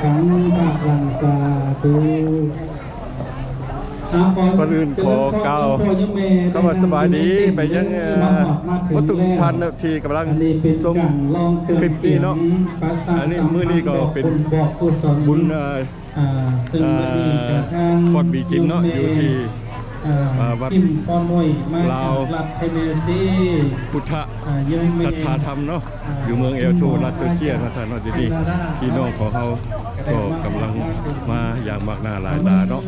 ขังพลังสาธุก่อนอื่นขอกล่าวคำว่าสบายดีไปยังวัตถุท่านที่กำลังทรงคลิปนี้เนาะอันนี้มื้อนี้ก็เป็นบุญฟอดบีจิมเนาะอยู่ที่วัดลาวพุทธศรัทธาธรรมเนาะอยู่เมืองเอลโทรัฐเจอร์เจียนะท่านเนาะที่นี่พี่น้องของเขาก็กำลังมาอย่างมากหน้าหลายตาเนาะ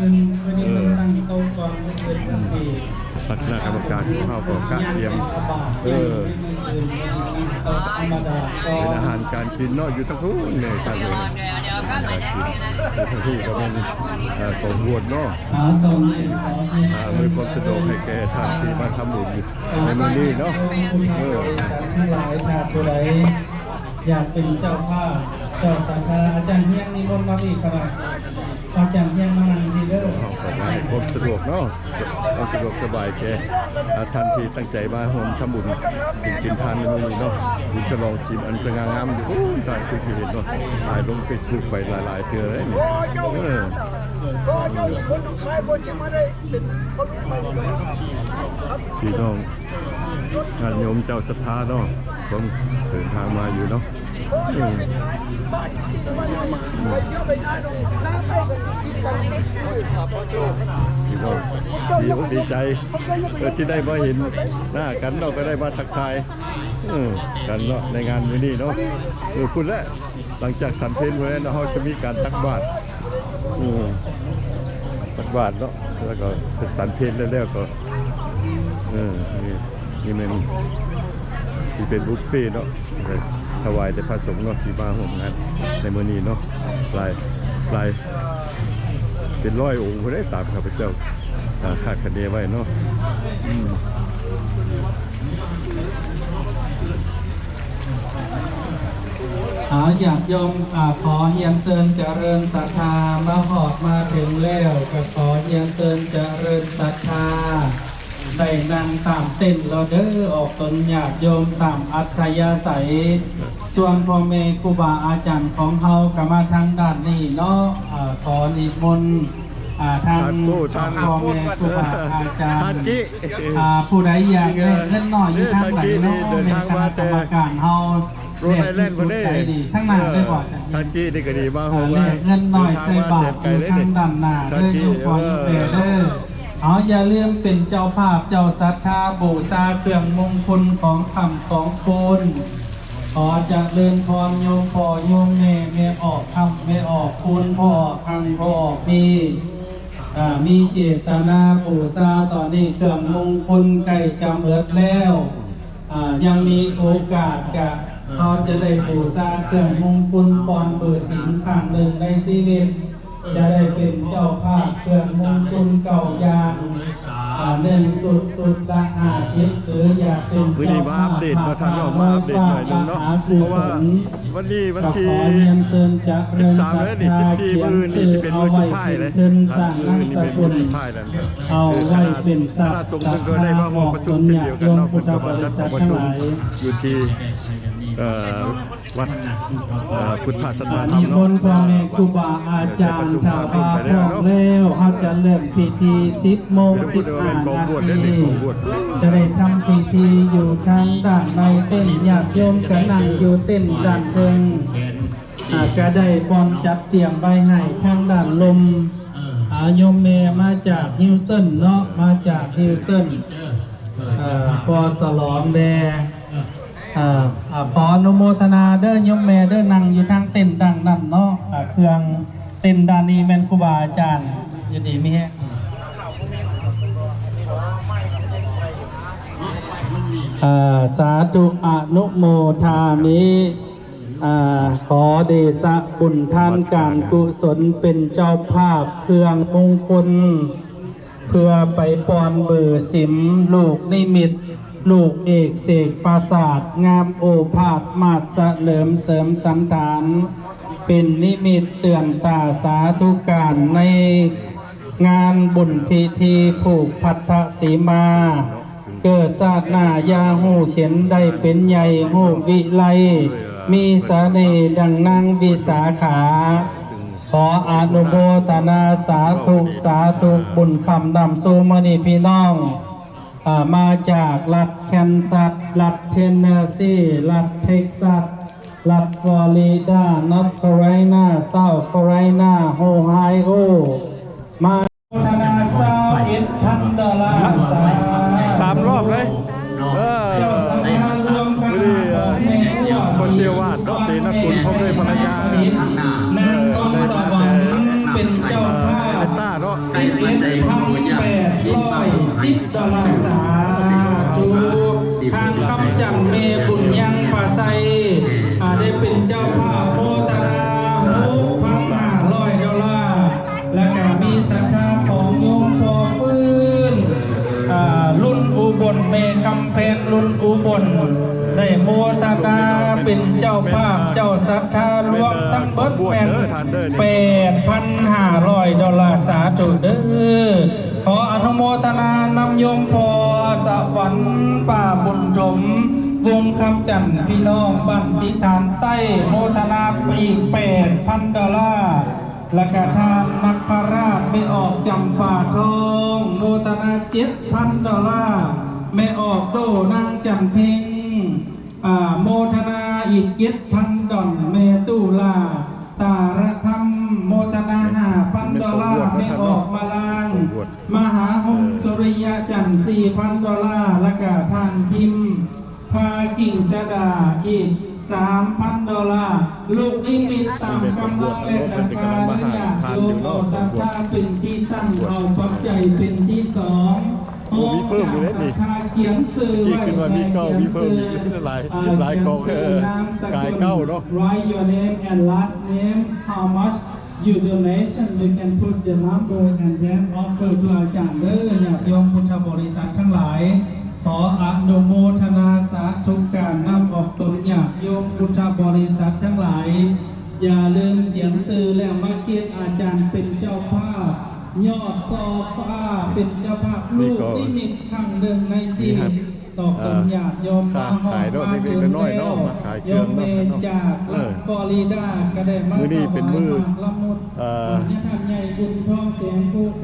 พัฒนากรรมการของเขาก็กะเตรียมเป็นอาหารการกินเนาะอยู่ทั้งคู่เนี่ยการกินทั้งคู่ก็เป็นของบวชเนาะมีความสะดวกให้แก่ท่านที่มาทำบุญในมื้อนี้เนาะทั้งหลายถ้าผู้ใดอยากเป็นเจ้าภาพเจ้าสังฆาอาจารย์เฮียงนิมนต์มาอีกครับอาจารย์เฮียงมานั่งที่เด้อให้ความสะดวกเนาะความสะดวกสบายแก่ท่านที่ตั้งใจมาร่วมทำบุญกินทานในมื้อนี้เนาะบุญฉลองศีลอันสง่างามอยู่ตายคือชีวิตเนาะถ่ายลงเฟซบุ๊กไปหลายๆเทื่อเลยนี่พี่น้องงานโยมเจ้าศรัทธาเนาะต้องเดินทางมาอยู่เนาะพี่น้องดีใจที่ได้มาเห็นหน้ากันเราก็ได้มาทักทายกันเนาะในงานมื้อนี้เนาะคุณแล้วหลังจากสันเพลนไว้แล้วเขาจะมีการตักบาตรตักบาตรเนาะแล้วก็สันเพลนแล้วก็นี่มันที่เป็นบุฟเฟ่เนาะถวายแต่พระสงฆ์เนาะที่มาร่วมงานในมื้อนี้เนาะหลายเป็นร้อยองค์ก็ได้ตามข้าพเจ้าคาดคะเนไว้เนาะอยากยมขอเฮียนเชิญเจริญศรัทธามาหอดมาถึงแล้วก็ขอเฮียนเชิญเจริญศรัทธาได้นั่งตามเต้นเราเด้อออกตนอยากโยมตามอัธยาศัยส่วนพ่อแม่ครูบาอาจารย์ของเขาก็มาทางด้านนี้เนาะขอนิมนต์ทางพ่อแม่ครูบาอาจารย์ผู้ใดอยากได้เงินหน่อยอยู่ทางไหนเนาะในคณะกรรมการเขาโรถไอแลนด์คนนี้ทั้งหน้าได้บอกทันจีนี่ก็ดีมากเงินหน่อยใส่บาทอยู่ทางด้านหน้าเด้ออยู่คอยเด้ออย่าลืมเป็นเจ้าภาพเจ้าศรัทธาบูชาเครื่องมงคลของคำของคุณขอจะเลื่อนพรโยมพ่อโยมแม่ออกคำไม่ออกคุณพ่อคำพ่อมีเจตนาบูชาตอนนี้เครื่องมงคลใกล้จะเบิดแล้วยังมีโอกาสเขาจะได้บูชาเครื่องมงคลปอนเปิดสินครั้งหนึ่งในชีวิตจะได้เป็นเจ้าภาพเครื่องมงคลเก่ายางเดินสุดละ50หรืออยากเป็นเจ้าภาพมาทางเรามาอัปเดตหน่อยนึงเนาะเพราะว่าวันนี้วันที่13แล้วนี่14มื้อนี่จะเป็นมื้อสุดท้ายเลยนี่เป็นมื้อสุดท้ายแล้วเอาไว้เป็นสัตว์สงฆ์ก็ได้มาประชุมสิ่งเดียวกันเนาะเป็นประจัดประชุมอยู่ที่วัดพุทธศรัทธาธรรมเนาะพ่อแม่ครูบาอาจารย์ชาวบ้านพร้อมแล้วเขาจะเริ่มพิธี10 โมง 15 นาทีจะได้ทำพิธีอยู่ทางด้านในเต้นญาติโยมกันนั่งอยู่เต้นด้านเชิงก็ได้พร้อมจัดเตรียมไว้ให้ทางด้านลมโยมแม่มาจากฮิวสตันเนาะมาจากฮิวสตันพอสลองแดขออนุโมทนาเด้อยมแม่เด้อนั่งอยู่ทางเต้นดังนั่นเนาะเครื่องเต้นด้านนี้แม่นครูบาอาจารย์ยินดีมิฮะสาธุอนุโมทามิขอเดชะบุญทานการกุศลเป็นเจ้าภาพเครื่องมงคลเพื่อไปปอนเบอร์สิมลูกนิมิตลูกเอกเสกปราสาทงามโอภาสมาศเลิมเสริมสันฐานเป็นนิมิตเตือนตาสาธุการในงานบุญพิธีผูกพัทธสีมาเกิดศาสนายาหูเขียนได้เป็นใหญ่หูวิไลมีเสน่ห์ดังนางวิสาขา ขออนุโมทนาสาธุสาธุบุญคำนำสู่มณีพี่น้องมาจากรัฐแคนซัสรัฐเทนเนสซีรัฐเท็กซัสรัฐฟลอริดานอร์ทแคโรไลนาเซาท์แคโรไลนาโฮไฮโอมาธนาซา$1,000 3 รอบเลยคนเดียววาดดอกตีนักคุณเขาเลยภรรยานางทองสวรรค์เป็นเจ้าภาพ$11,810 สาธุทางคำจันเมบุญยังป่าไซได้เป็นเจ้าภาพโมตนา$6,500และก็มีสังฆาของโยมพอฟื้นรุ่นอุบลเมคำเพชรรุ่นอุบลได้โมตนาเป็นเจ้าภาพเจ้าศรัทธารวมทั้งเบิด$8,500 สาธุเด้อขออนุโมทนานำโยมพอสวรรค์ป่าบุญชมวงคำจันทร์พี่น้องบ้านสีฐานใต้โมทนาอีก$8,000และกทานนักพราชไม่ออกจำป่าทองโมทนา$7,000ไม่ออกโดนางจันเพ็งโมทนาอีก$7,000เมตุลาตาระธรรมโมทนา$5,000ไม่ออกมาลางมหาหงสุริยจันทร์$4,000และก็ทานพิมพ์พากิ่งสดาอีก$3,000ลูกนิมิตตามกำลังและศรัทธาญาติโยมเอาศรัทธาเป็นที่ตั้งเอาปัจจัยเป็นที่สองมีเพิ่มอยู่เลยนี่อีกขึ้นมามีเก้ามีเพิ่มมีหลายกองกายเก้าเนาะ Write your name and last name how much you donation you can put the number and then offer to อาจารย์เด้อญาติโยมพุทธบริษัททั้งหลายขออนุโมทนาสาธุการนำออกตนญาติโยมพุทธบริษัททั้งหลายอย่าลืมเขียนชื่อแล้วมาเขียนอาจารย์เป็นเจ้าภาพยอดซอฟ้าเป็นเจ้าภาพลูกนิมิตครั้งหนึ่งในชีวิตตอกตนญาติโยมมาขายด้วยเล็กๆน้อยๆเนาะมาขายเครื่องเนาะจากรัฐฟลอริดาก็ได้มามื้อนี้เป็นมื้อ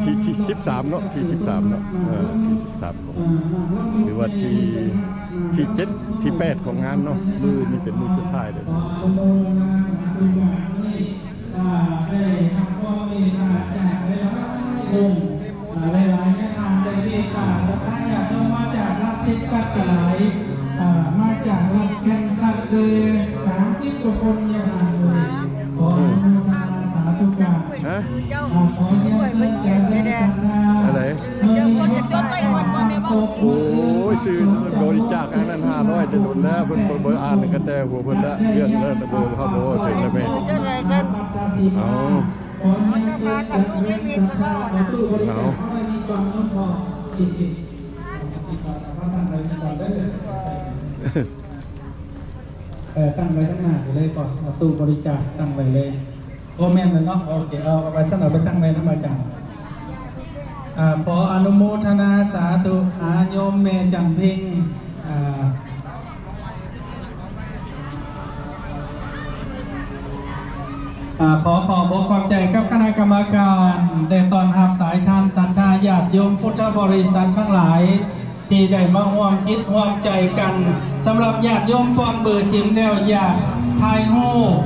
ที่13เนาะที่13เนาะที่13หรือว่าที่7ที่8ของงานเนาะมื้อนี้เป็นมื้อสุดท้ายเลยได้ทำข้อมีมาจากหลายๆแม่ทางใจเมตตาสัทธาญาติโยมมาจากรัฐเท็กซัสหลายมาจากรัฐแคนซัสเลย30 กว่าคนอย่างนั้นเลยขออนุโมทนาสาธุการขอเรียนเชิญแก่แม่อะไรโอ้ยซื้อบริจาคอันนั้น500จะโดนแล้วเพิ่นเบอร์อ่านกันแต่หัวเพิ่นละเรื่องเลิศเบอร์เขาบอกว่าถึงแล้วแม่เอาตั้งไว้ข้างหน้าเลยก่อนเอาตู้บริจาคตั้งไว้เลยโอ้แม่นเลยเนาะโอเคเอาไปสั่งเอาไปตั้งไว้นะอาจารย์ขออนุโมทนาสาธุอาโยมแม่จันเพ็งขอขอบอกความใจกับคณะกรรมการได้ตอนรับสายทานศรัทธาญาติโยมพุทธบริษัททั้งหลายที่ได้มาร่วมจิตร่วมใจกันสำหรับญาติโยมปอนเบอร์สิมแล้วอยากทายโฮ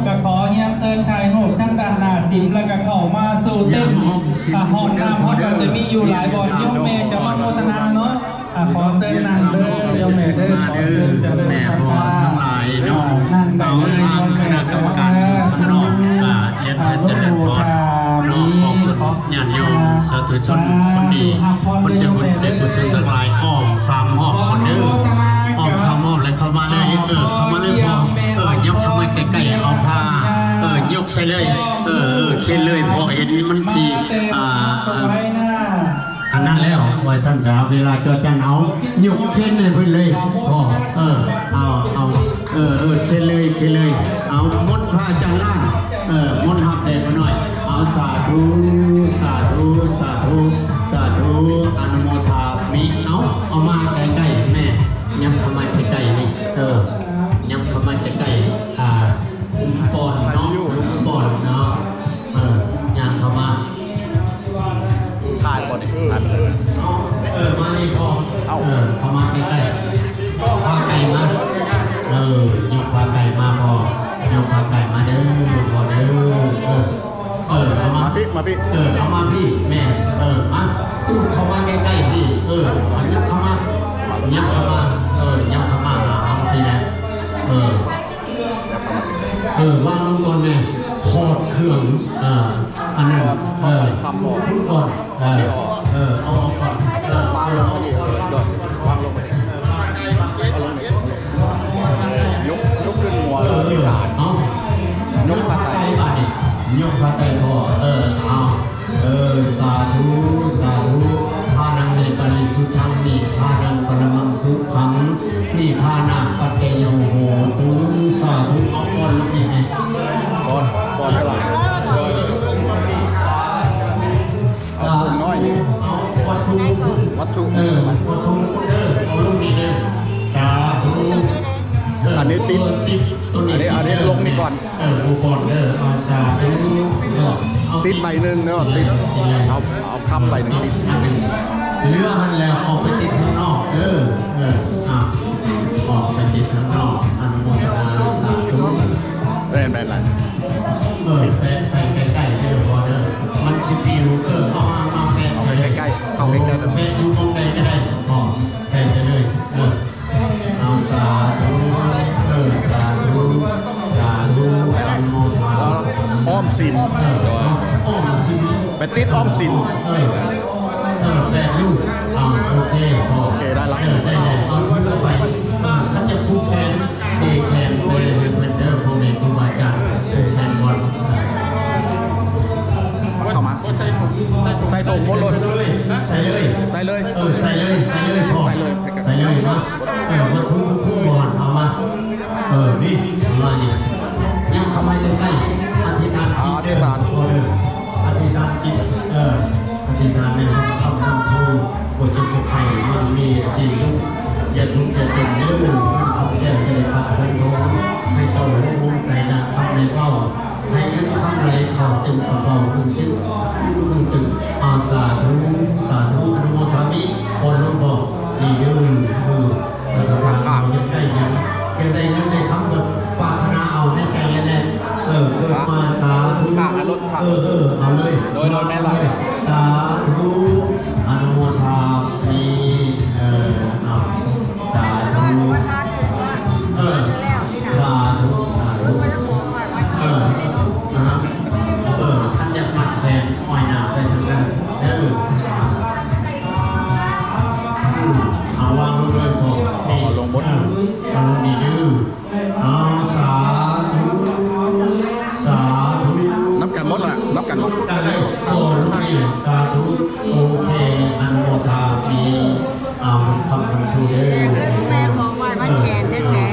ก็ขอเฮียนเซินทายโฮทั้งด้านหน้าสิมแล้วก็เข้ามาสู่เต้นห้องน้ำห้องก็จะมีอยู่หลายบ่อนโยมแม่จะมาโมทนาเนาะขอเซินนางเด้อโยมแม่เด้อขอเซินจะเด้อศรัทธาทั้งหลายเนาะเอาทางคณะกรรมการข้างนอกเรียนเชิญเจริญพรน้อมของตนญาติโยมสาธุชนคนดีคนจะบุญใจกุศลทั้งหลายอ้อม3 รอบคนเด้ออ้อม3 รอบแล้วเข้ามาเลยเข้ามาเลยพอยกเข้ามาใกล้ๆเอาผ้ายกใส่เลยเขียนเลยพอเห็นมันทีอันนั้นแล้วไว้สั้นๆเวลาจอจันเอายกเขียนเลยเพื่อนเลยพอเอาเขียนเลยเอามดผ้าจันล่างมดหักแดดมาหน่อยเอาสาธุสาธุสาธุสาธุอนุโมทามิเอามาใกล้ๆแม่ย้ำเข้ามาใกล้ๆนี่ย้ำเข้ามาใกล้ๆปอดเนาะปอดเนาะ มาพี่ เอามาพี่แม่มาตู้เข้ามาใกล้ๆพี่ยับเข้ามายับเข้ามายับเข้ามาเอาทีนะวางลงก่อนแม่ถอดเครื่องอันนั้นทำหมด พูดก่อนเอาก่อนวางลงนี่วางลงไปเอาลงนี่ยกขึ้นหัวที่ศาลยกผ้าไตรยกผ้าไตรพอเอาสาธุสาธุพานังในปริสุทธังนิพานังปรมังสุขังนิพานังปัจเจโยโหตุสาธุเอาก่อนลูกนี่ไงก่อนเท่าไหร่เอาคนน้อยนี่เอาวัตถุวัตถุเอาลูกนี่เลยสาธุอันนี้ติดตัวนี้อันนี้ลงนี่ก่อนดูก่อนเอาสาธุติดใบหนึ่งเนาะติดเอาคำใบหนึ่งติดเลือกมันแล้วออกไปติดข้างนอกออกไปติดข้างนอกอนุโมทนาสาธุเป็นไรไปใกล้ๆพอมันจะปิวเอาไปใกล้ๆเข้าใกล้ๆไปดูตรงใดก็ได้ใกล้จะเลยเอาสาธุสาธุสาธุอนุโมทนาอ้อมสินไปติดอ้อมสินแต่ลูกโอเคได้ละได้เอาทุกไปท่านจะคู่แขนเดแขนเป็นเจ้าพระเมรุมาจารย์คู่แขนบอลเข้ามาใส่ถุงหมดเลยใส่เลยใส่เลยพ่อใส่เลยนะวัตถุคู่บอลเอามานี่มาดิยังทำไมจะใส่อธิษฐานอธิษฐานจิตอธิษฐานในคำนำทูบทจะไทยมันมีสิ่งอย่าทุกข์อย่าจมเนื้อทำแก้ใจขัดเป็นท้องให้เต่าหูใส่นาทำในเป้าให้ยันทำอะไรข่าวตึงกระเป๋าตึงตึงอาสาธุสาธุอนุโมทามิคนรู้บอกดียืนแล้วก็ทางยังได้ยังได้คำแบบปรารถนาเอาในใจแน่เกิดมาสาธุเอาเลยโดยแม่ไหลสาธุอนุโมทามิสาธุสาธุท่านจะมัดแทนอ้อยหนาไปทางนั้นเอาวางลงเลยพอลงบนเอาลงนี่ดื้อเอาสาธุนับกันหมดละนับกันหมดได้เลยโอ้ลูกนี่สาธุโอเคอนุโมทามีเอาคำชูเด้อแม่ของวันมันแขนได้แจ๊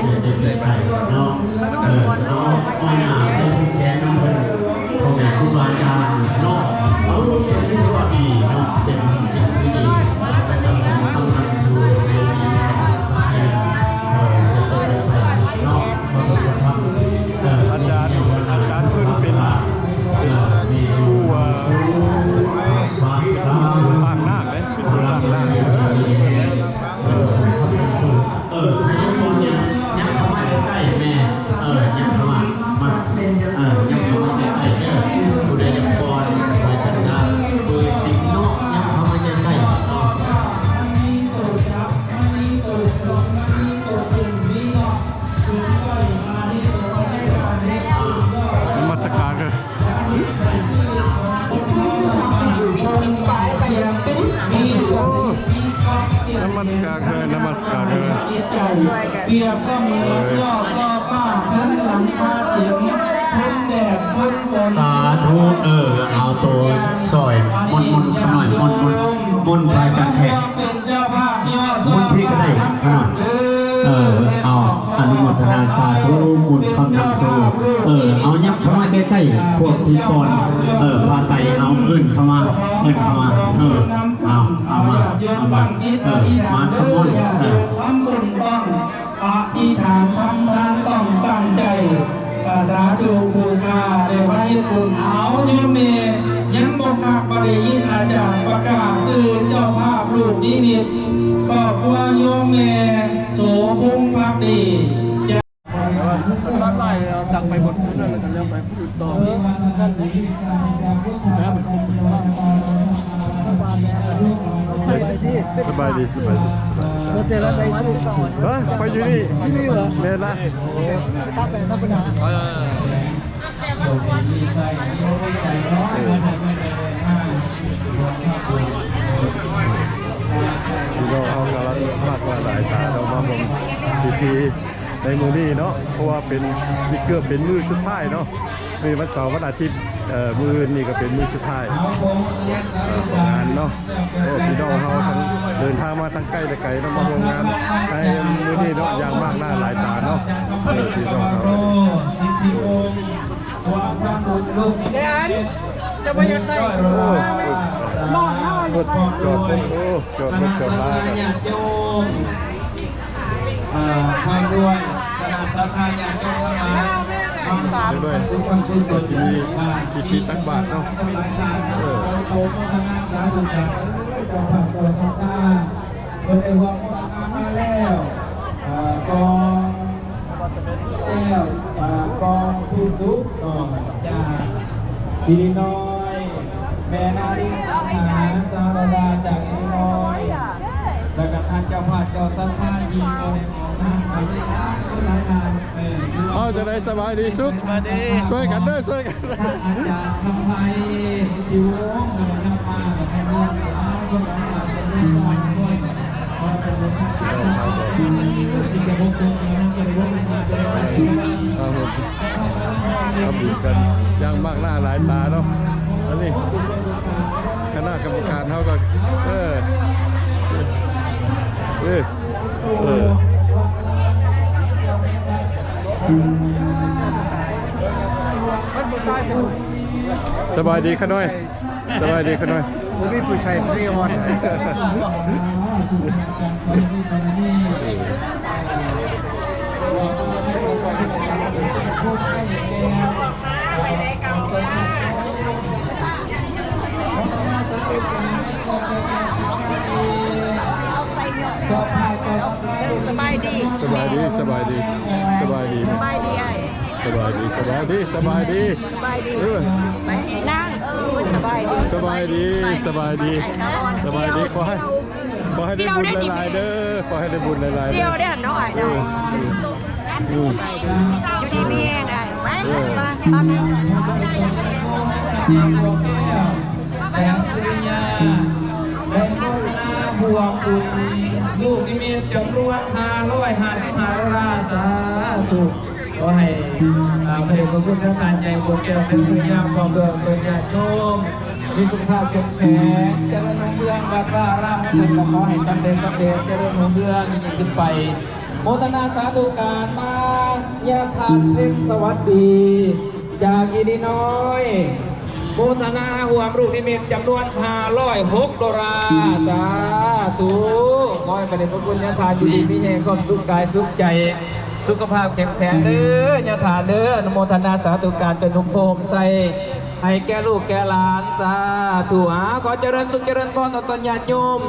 เนาะเอาอ้อยหนาไปแขนน้ำเพิ่นพ่อแม่ครูบาอาจารย์เนาะเอาเป็นว่าดีเนาะเป็นสิ่งที่ดีต้องทำชูเด้ออาจารย์เพิ่งเป็นผู้สร้างหน้าเลยเป็นผู้สร้างหน้าให้ทุกคนยังเข้ามาใกล้แม่ยังเข้ามายังเข้ามาใกล้ผู้ใดยังก่อนไปจัดการเบอร์สิงโนยังเข้ามาใกล้มาสการเลย Inspired by the spiritนมัสการเลยเปรียบเสมือนยอดซอฟ้าพื้นหลังคาเสียงพื้นแดดพื้นฝนสาธุเอาตัวซอยมนขน่อยมนพายจันแขกมนพี่ก็ได้ขน่อยเอาอนุโมทนาสาธุมุนคำนำโชเอายับเข้ามาใกล้ๆพวกที่ปอนพาไตเอาเอื่นเข้ามาเอามามาขมนทำบุญต้องอธิษฐานทำงานต้องตั้งใจสาธุบูชาได้ไว้คุณเอาโยมเมยังบอกขักบริยินอาจารย์ประกาศสื่อเจ้าภาพลูกนิมิตครอบครัวโยมเมโสพงษ์พักดีบ้านไร่ดักไปบนนั้นแล้วก็เลี้ยวไปพูดต่อ สบายดีเจอแล้วใจไปอยู่นี่เหรอเมล่าเราเอากำลังมากกว่าหลายตาเรามาผมทีในมือนี้เนาะเพราะว่าเป็นเกือบเป็นมือสุดท้ายเนาะมีวันเสาร์วันอาทิตย์มือนี่ก็เป็นมือสุดท้ายงานเนาะโอ้พี่น้องเขาทั้งเดินทางมาทั้งใกล้และไกลต้องมาร่วมงานในมือนี้เนาะอย่างมากหน้าหลายตาเนาะพี่น้องเขาจะไปยังไงนอนนอน จอดรถจอดลาความรวยขนาดสถานอย่างก็มาด้วยก็จะมีพิธีตักบาตรเนาะโอ้โหทางสาธุการของพระโพธิสัตว์เป็นเอวังมาแล้วกองแล้วกองผู้สุขจากอิลลินอยแม่นารีสหาสารดาจากอิลลินอยแล้วก็ท่านเจ้าภาพเจ้าสังฆายิงเอาเอาจะได้สบายดีสุขช่วยกันเด้อช่วยกันอาจารย์ทำไมอยู่วงทำมาทำมาคนทำมาเป็นเรื่องการด้วยพอเป็นเรื่องที่จะพบกันจะพบกันครับดูกันย่างมากหน้าหลายตาเนาะแล้วนี่คณะกรรมการเขาก็สบายดีขน้อยสบายดีขน้อยผมมีผู้ชายเรียอนสบายดีสบายดีสบายดีสบายดีสบายดีไอ้สบายดีสบายดีสบายดีสบายดีนั่งสบายดีสบายดีสบายดีสบายดีขอให้ได้บุญหลายๆเด้อขอให้ได้บุญหลายๆเชี่ยวได้น้องไอ้ได้อยู่ดีมีเองไอ้มาแสงสุริยาและโชคนาบัวปุยลูกนิมิตจำนวน555ราสาธุขอให้พระพุทธทานใจบุญแก่เส้นสุริยาความเบิกเบิกญาติโยมมีสุขภาพแข็งแรงเจริญรุ่งเรืองวัดว่ารามนั้นก็ขอให้สำเร็จเจริญรุ่งเรืองยิ่งขึ้นไปโมทนาสาธุการมาญาติทานเพ็ญสวัสดีจากอิลลินอยโมทนาห่วงลูกนิมิตจำนวน506 สาธุขอให้พระเดชพระคุณญาติทานอยู่ดีมีแห่งความสุขกายสุขใจสุขภาพแข็งแรงเด้อญาติทานเด้ออนุโมทนาสาธุการเป็นหุมโพมใจให้แก่ลูกแก่หลานสาธุขอเจริญสุขเจริญพรต่อตนญาติโยม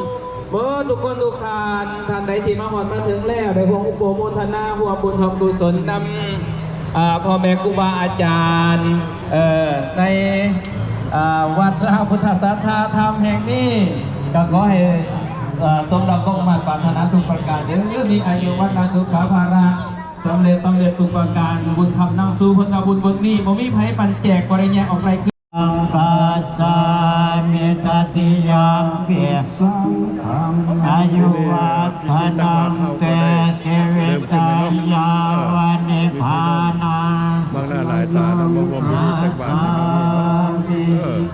เมื่อทุกคนทุกท่านใดที่มาหอดมาถึงแล้วได้พวงอุปโมทนาหัวบุญทำกุศลนำพ่อแม่ครูบาอาจารย์ในวัดราพุทธศาสนาธรรมแห่งนี้ก็ขอให้สมดังก็มาปรารถนาทุกประการเดี๋ยวมีอายุวัฒนสุขภาระสำเร็จทุกประการบุญคำนำสู่ผลบุญบนนี้บ่มีไผปันแจกบริญญาออกไรคืออังคาสามิตติยามเปียสังขังอายุวัฒนังเตสิวิตายาวันนิพพานังบางหน้าหลายตาเราบ่มีสักบาท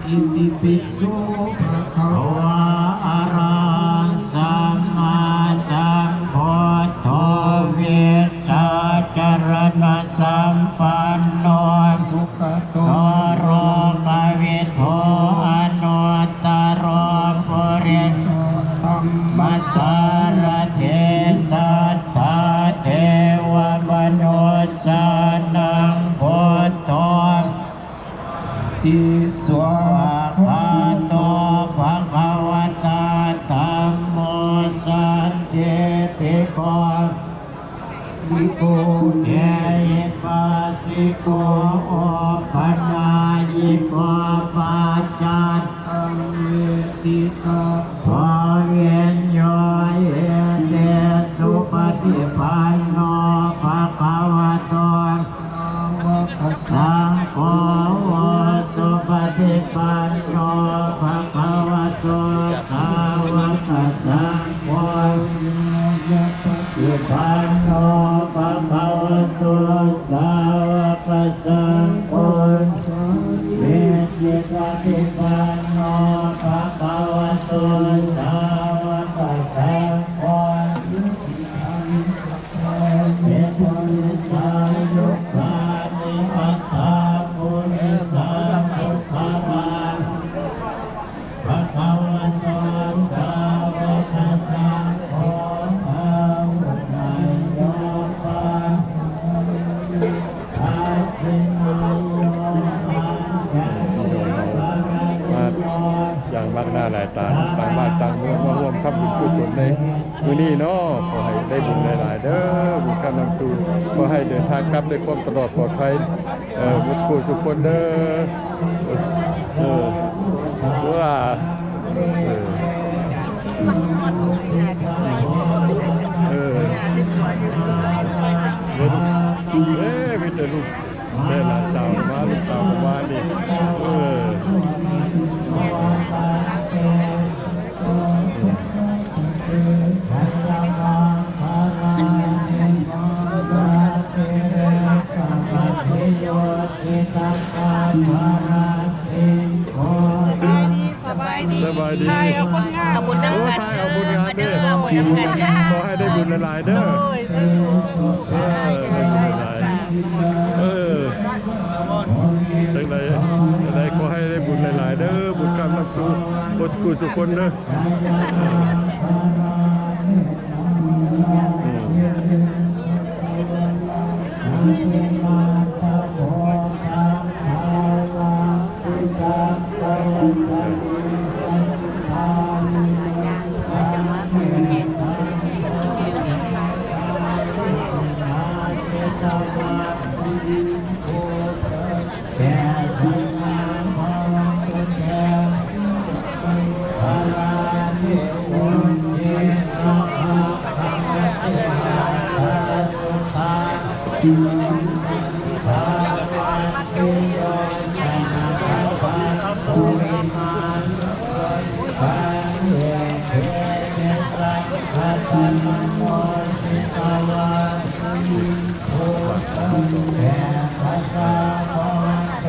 อิติปิโสภะคะวะอะระสัมมาสัมพุทโธเวชชาจรณะสัมปันโนสุขโตโรปวิโทอนุตตรปุริสธัมมัสสารเทสัทธาเทวมนุสสานังพุทโธติสวะภะโตภะคะวะตาธัมโมสันติติโกวิโกเดยปัสสิโกโอปัญญายิ วัติปันโนภะคะวะโตสาวกสังโฆเมตตายุคานิปัสสะปุริสาพุทธาภะคะวะโตสาวกสังโฆอาวุธไนโยปะอาทินโยอย่างมากหน้าหลายตาต่างบ้านต่างเมืองมาร่วมทำบุญกุศลในมื้อนี้เนาะขอให้ได้บุญหลายๆเด้อบุญกำลังสู่ขอให้เดินทางกลับด้วยความตลอดปลอดภัยบุญกุศลทุกคนเด้อว่ามีแต่ลูกแม่หลานสาวมาลูกสาวมาดิสบายดีเอาบุญนั่งกัน เอาบุญงานเด้อขอให้ได้บุญหลายๆเด้อจังใดขอให้ได้บุญหลายๆเด้อบุญกรรมรับสู่บทกุศลทุกคนเด้อ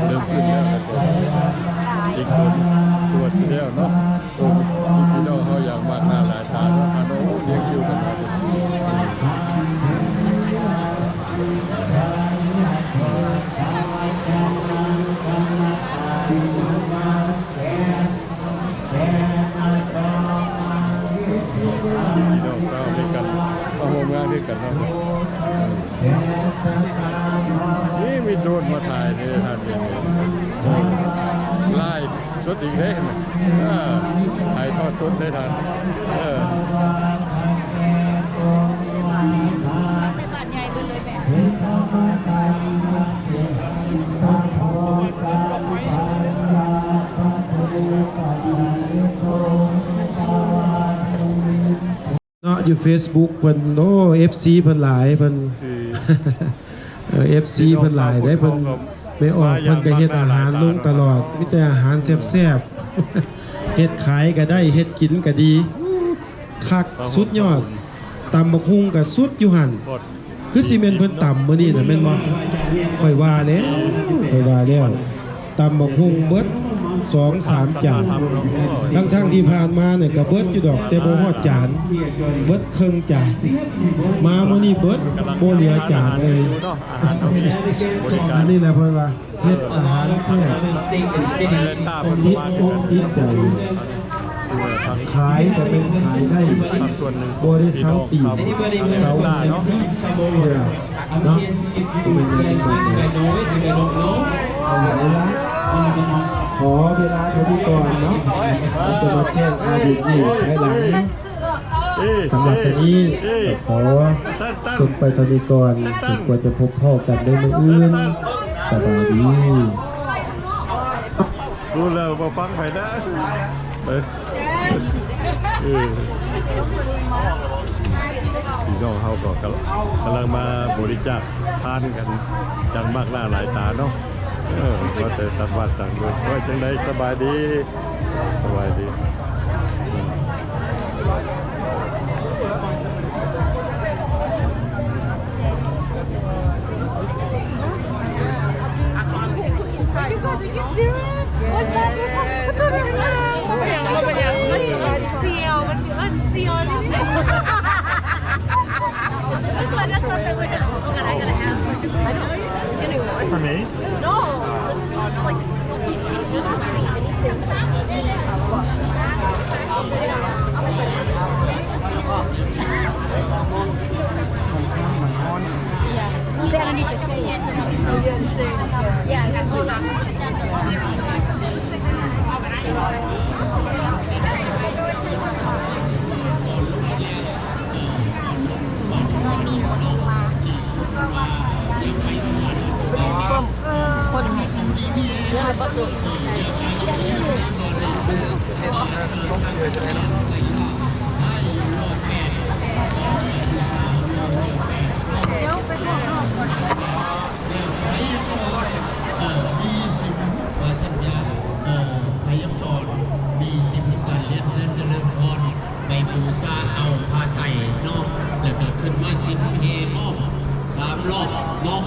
เริ่มขึ้นแล้วอีกคนตัวที่แล้วเนาะพี่น้องเขาอยากมากหน้าหลายตาแล้วมาโน้เลี้ยงคิวกันมาพี่น้องเศร้าด้วยกันเข้าโฮมงานด้วยกันเนาะนี่มีโดรนมาถ่ายนี่ท่านไล่สดอีกได้ไหมถ่ายทอดสดได้ทันเนาะอยู่ Facebook เพิ่นโอ้ FC เพิ่นหลายเพิ่นFC เพิ่นหลายได้เพิ่นไม่ออกเพิ่นก็เฮ็ดอาหารลงตลอดมีแต่อาหารแซ่บๆเฮ็ดขายก็ได้เฮ็ดกินก็ดีคักสุดยอดตำบักหุ่งก็สุดอยู่หั่นคือสิแม่นเพิ่นตำมื้อนี้น่ะแม่นบ่ค่อยว่าแล้วตำบักหุ่งเบิด 2-3 จานทั้งที่ผ่านมาเนี่ยก็เบิดอยู่ดอกแต่บ่ฮอดจานเบิดครึ่งจานมามื้อนี้เบิดบ่เหลือจานเลยอันนี้แหละเพิ่นว่าเฮ็ดอาหารแซ่บติดอกติดใจขายก็เป็นขายได้บ่ได้เซาตีเซาได้เนาะเนาะขอเวลาเท่านี้ก่อนเนาะเราจะมาแจ้งอาดีตอยู่ภายหลังสำหรับวันนี้ขอจบไปเท่านี้ก่อนถึงกว่าจะพบพ่อกันในมื้ออื่นสบายดีรู้แล้วมาฟังไปนะพี่น้องเขาก็กำลังมาบริจาคทานกันจังมากหน้าหลายตาเนาะก็แต่สัมผัสต่างด้วยว่าจังไดสบายดีYou got to get serious? For me? Stay underneath the shade. Yeah, hold on.มีสิบสัญญาพยากรณ์มีสิบการเรียนเจริญพรไปบูชาเอาผ้าไตรนอกแล้วก็ขึ้นมาสิบเฮรอบ3 รอบนอก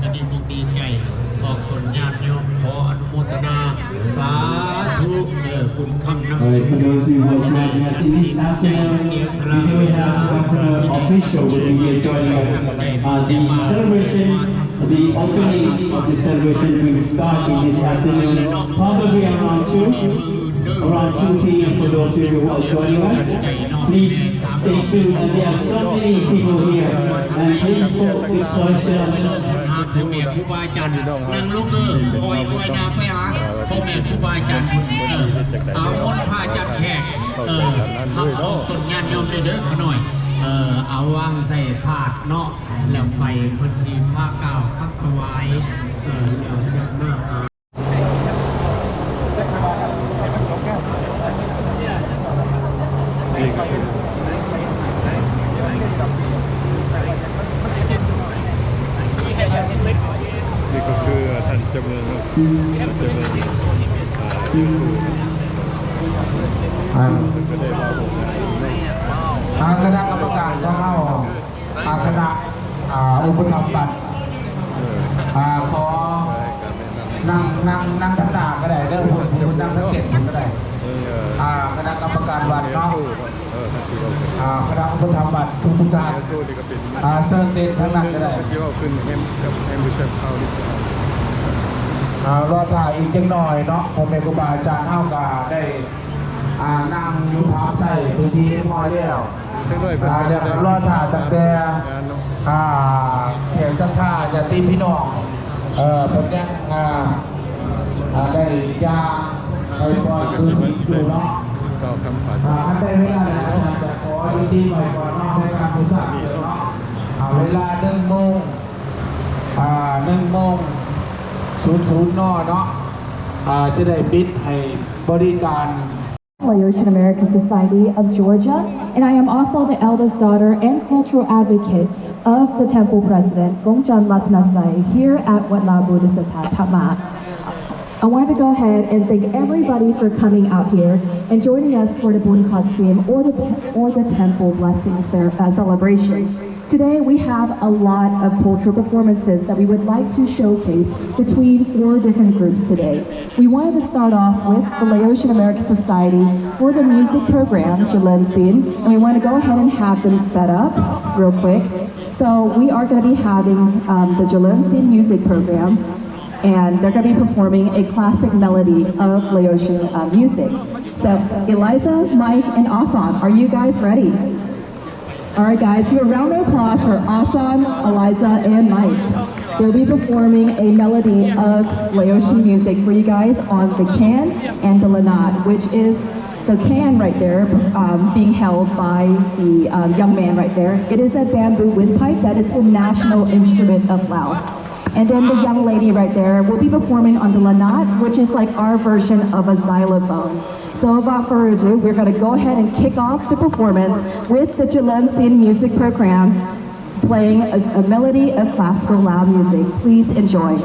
ก็ดีมุกดีใจออกตนญาติโยมขออนุโมทนาสาธุคุณคำนำ For those who will join us in this afternoon, we have Governor official will be joining us. The celebration, the opening of the celebration will start in this afternoon, probably around 2 p.m. for those who are joining us. Please stay tuned, and there are so many people here, and please vote with questions. พ่อแม่ครูบาอาจารย์นั่งลุกโอยนาไปหาพ่อแม่ครูบาอาจารย์เอามนต์พาอาจารย์แขกหักออกต้นงานโยมเด้อขน่อยเอาวางใส่ถาดเนาะแล้วไปพื้นที่ภาคเก่าพักถวายแล้วจะมา นี่ก็คือท่านเจ้าเมืองก็ได้มาผม ทางคณะกรรมการก็เข้าคณะอุปถัมภ์บัตรขอนั่งทั้งหน้าก็ได้เรื่องคุณนั่งทั้งเจ็ดก็ได้คณะกรรมการบัตรเนาะคณะอุปถัมภ์บัตรทุกท่านเซิร์ฟเด่นทั้งนั้นก็ได้ที่ว่าขึ้นกับแฮมบูเชฟเขานี่ รอถ่ายอีกจังหน่อยเนาะผมเป็นครูบาอาจารย์เท่ากับได้นั่งอยู่พร้อมใส่พื้นที่พอเดียวเดี๋ยวรอถ่ายตั้งแต่แขกสักท่าจะตีพี่น้องผมเนี่ยได้ยาไปบอลดูสิดูเนาะถ้าได้เวลาแล้วจะขอดีๆหน่อยก่อนเนาะในการบูชาเนาะเวลา1 โมง1 โมง00 น.เนาะจะได้บิดให้บริการ Laotian American Society of Georgia, and I am also the eldest daughter and cultural advocate of the temple president, Gongjan Latnasai, here at Wat La Bodhisattva Tama. I want to go ahead and thank everybody for coming out here and joining us for the Bon Katsim or the temple blessing celebration. Today we have a lot of cultural performances that we would like to showcase between 4 different groups today. We wanted to start off with the Laotian American Society for the music program, Jalensin, and we want to go ahead and have them set up real quick. So we are going to be having the Jalensin music program, and they're going to be performing a classic melody of Laotian music. So Eliza, Mike, and Asan, are you guys ready? All right, guys, give a round of applause for Asan, Eliza, and Mike. They'll be performing a melody of Laotian music for you guys on the can and the lanat, which is the can right there being held by the young man right there. It is a bamboo windpipe that is the national instrument of Laos. And then the young lady right there will be performing on the lanat, which is like our version of a xylophone. So without further ado, we're going to go ahead and kick off the performance with the Jalensin music program, playing a melody of classical Lao music. Please enjoy.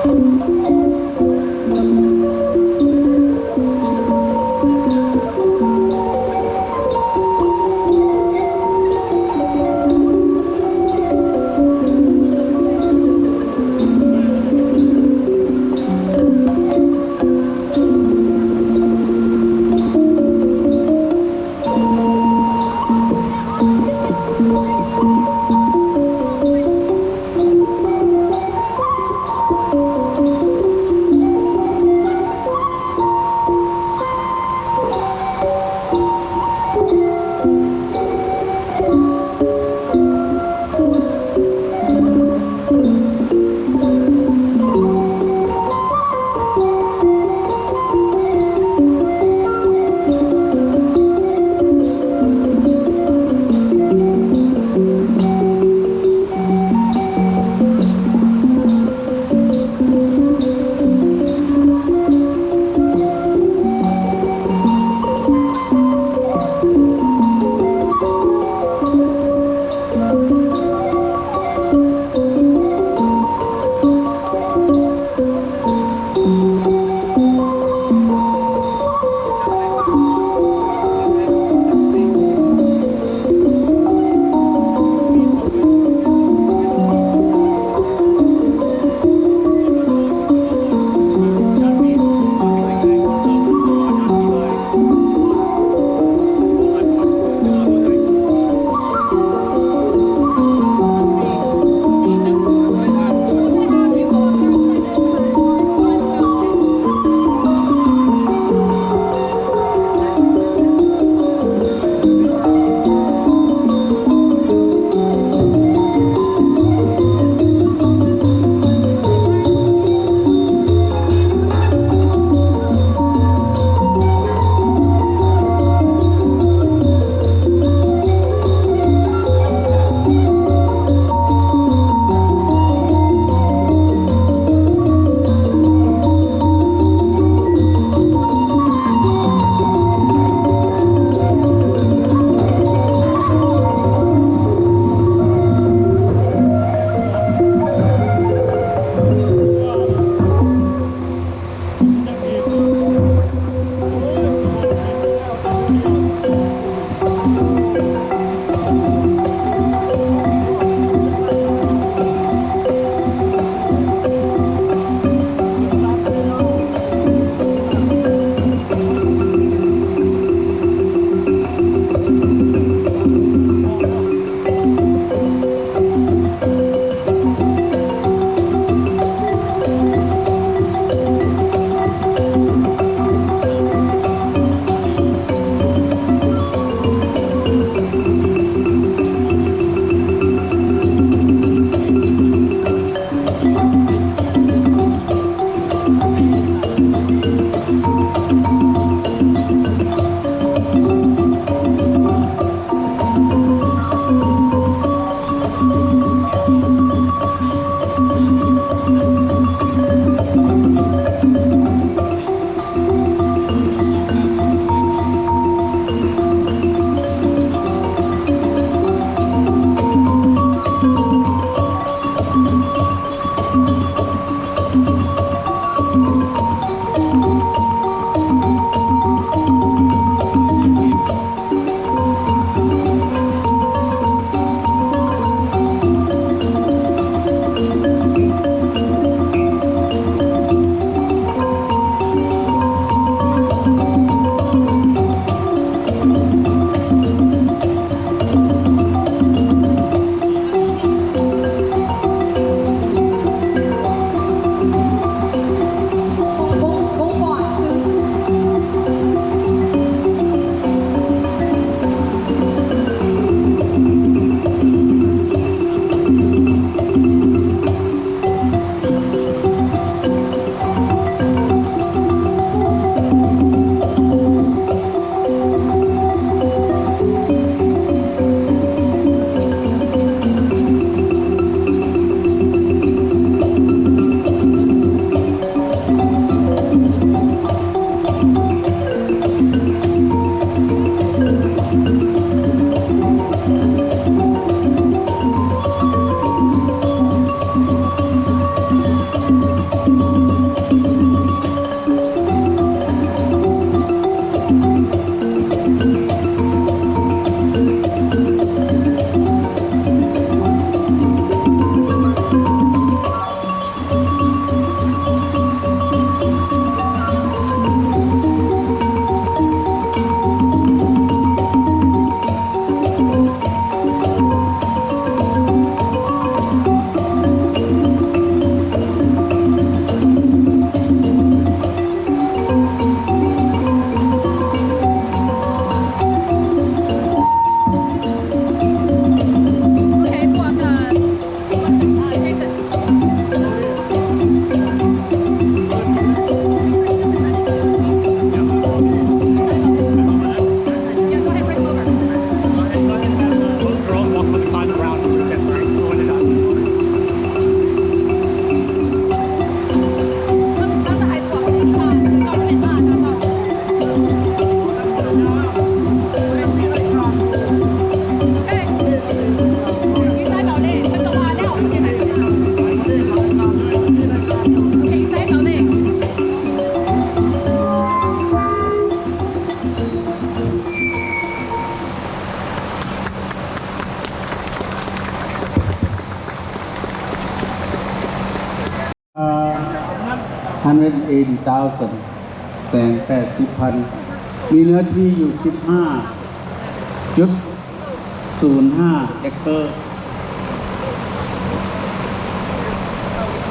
อ 180,000 มีเนื้อที่อยู่ 15.05 เฮกเตอร์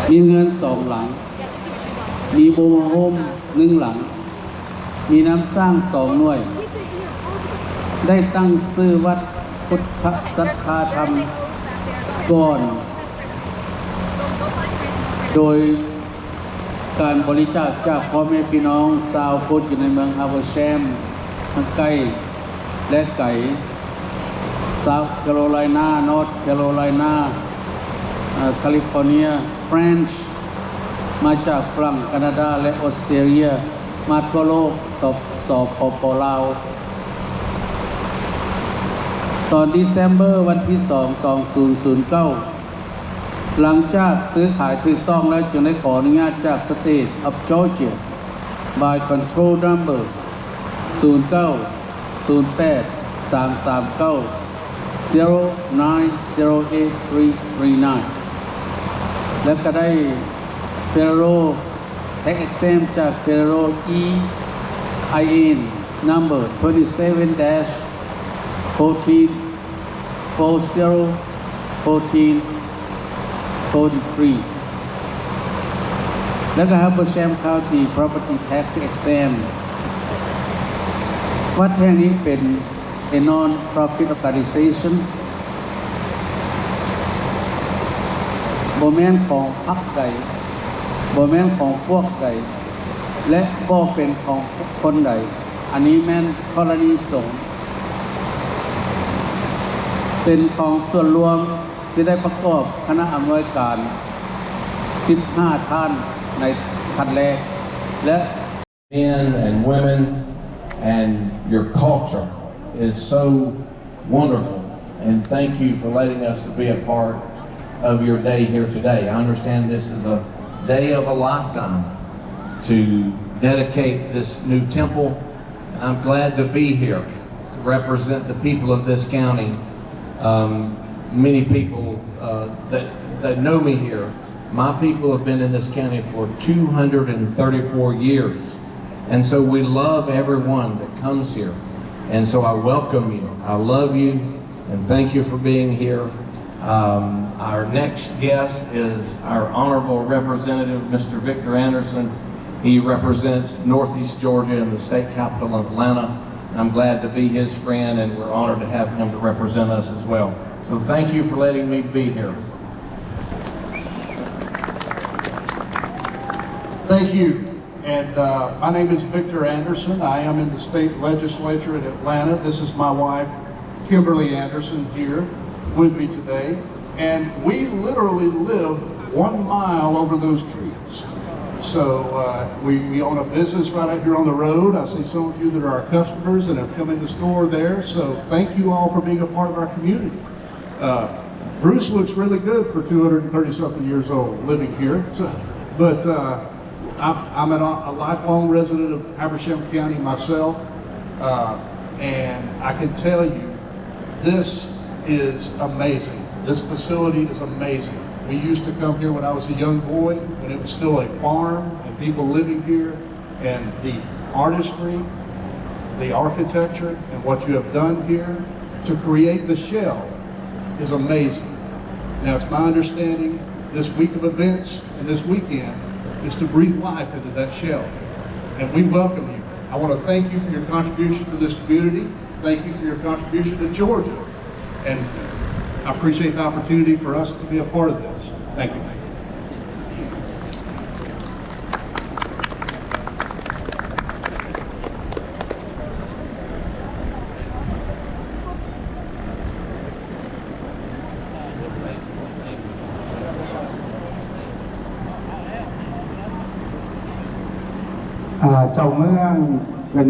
มีเงิน2 หลัง มีโบมาโฮม1 หลัง มีน้ำสร้าง2 หน่วย ได้ตั้งชื่อวัดพุทธสัทธาธรรมก่อน โดยการบริจาคจากพ่อแม่พี่น้องชาวพุทธอยู่ในเมืองฮาร์เวอร์แชมทั้งใกล้และไกล South Carolina North Carolina แคลิฟอร์เนีย ฟรานซ์ มาจากฝรั่งแคนาดาและออสเตรเลีย มาทั่วโลกสปป.ลาว ตอนเดือนเมษายนวันที่ 2009 หลังจากซื้อขายถูกต้องแล้วจึงได้ขออนุญาตจาก State of Georgia by Control Number 09083390908339 และก็ได้ Federal Tax Exempt จาก Federal EIN Number 27-14-40-14-43 แล้วก็ Habersham County Property Tax Exempt วัดแห่งนี้เป็น a non-profit organization บ่แม่นของพรรคใดบ่แม่นของพวกใดและบ่เป็นของคนใดอันนี้แม่นกรณีสงฆ์เป็นของส่วนรวมที่ได้ประกอบคณะอำนวยการ15 ท่านในคันแรกและ Men and women and your culture is so wonderful, and thank you for letting us be a part of your day here today. I understand this is a day of a lifetime to dedicate this new temple, and I'm glad to be here to represent the people of this county. Many people that know me here, my people have been in this county for 234 years, and so we love everyone that comes here, and so I welcome you, I love you, and thank you for being here. Our next guest is our Honorable Representative, Mr. Victor Anderson. He represents Northeast Georgia and the state capital of Atlanta. I'm glad to be his friend, and we're honored to have him to represent us as well. So thank you for letting me be here. Thank you. And my name is Victor Anderson. I am in the state legislature in Atlanta. This is my wife, Kimberly Anderson, here with me today. And we literally live 1 mile over those trees. So we own a business right out here on the road. I see some of you that are our customers and have come in the store there. So thank you all for being a part of our community. Bruce looks really good for 230-something years old living here. But I'm a lifelong resident of Habersham County myself. And I can tell you, this is amazing. This facility is amazing. We used to come here when I was a young boy, when it was still a farm and people living here, and the artistry, the architecture, and what you have done here to create the shell is amazing. Now it's my understanding this week of events and this weekend is to breathe life into that shell, and we welcome you. I want to thank you for your contribution to this community. Thank you for your contribution to Georgia, and I appreciate the opportunity for us to be a part of this. Thank you. เจ้าเมืองเป็น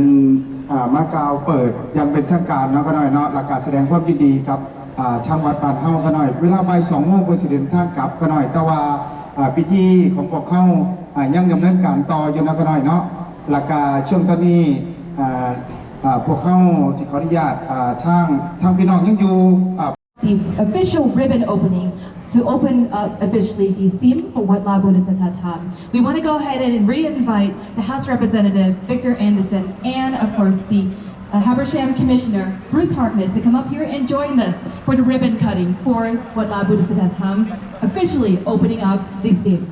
มากาวเปิดยังเป็นทางการเนาะก็หน่อยเนาะหลักการแสดงความยินดีกับช่างวัดปานเฮาก็หน่อยเวลาบ่าย 2 โมงเป็นสิเดินทางกลับก็หน่อยแต่ว่าพิธีของพวกเขายังดำเนินการต่ออยู่นะก็หน่อยเนาะหลักการช่วงตอนนี้พวกเขาที่ขออนุญาตทางพี่น้องยังอยู่ the official ribbon opening to open up officially the SIM for Wat La Bodhisattva Tham. We want to go ahead and re-invite the House Representative Victor Anderson and of course the Habersham Commissioner Bruce Harkness to come up here and join us for the ribbon cutting for Wat La Bodhisattva Tham, officially opening up the SIM.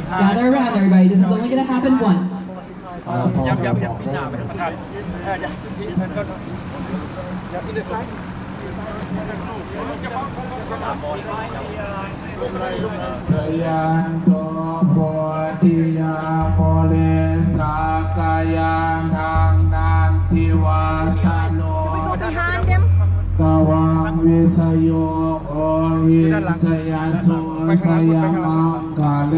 Gather around everybody, this is only going to happen once. สยันโตโพธิยาโมเลสากายังทางนันทิวัตโนกวังวิสโยโอหิสยันสุสยามังกาเล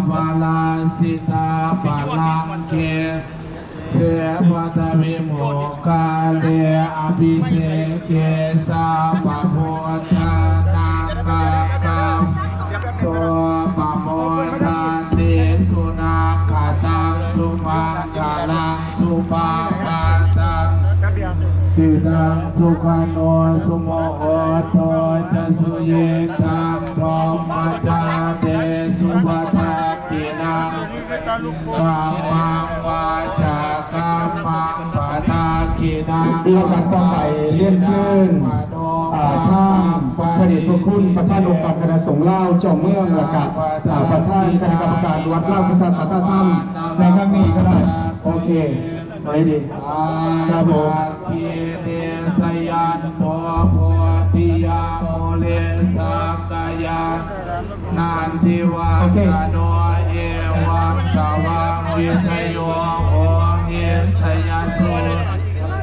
ปาลาสิตาปาลังเกเทวตาวิโมกาเลอภิเษเกสาปะโพธานาคาคัมตัวปะโมทานเตสุนาคาตังสุมังคาลังสุปาปาตังติดังสุขันโนสุโมโหโตจะสุเยตังพรหมจาเตสุปัฏฐากินังกามังวาจากามังปะทากินัง เราดังต่อไปเรียนเชิญท่านพระเดชพระคุณประธานองค์การคณะสงฆ์ลาวเจ้าเมืองและกับประธานคณะกรรมการวัดลาวพุทธศาสนธรรมในครั้งนี้ก็ได้โอเคอะไรดีครับผม ทิเนสยันโตโพธิยาโมเลสากายานันทิวาคโนเอวังตวังวิสโยโอหิสยันสุ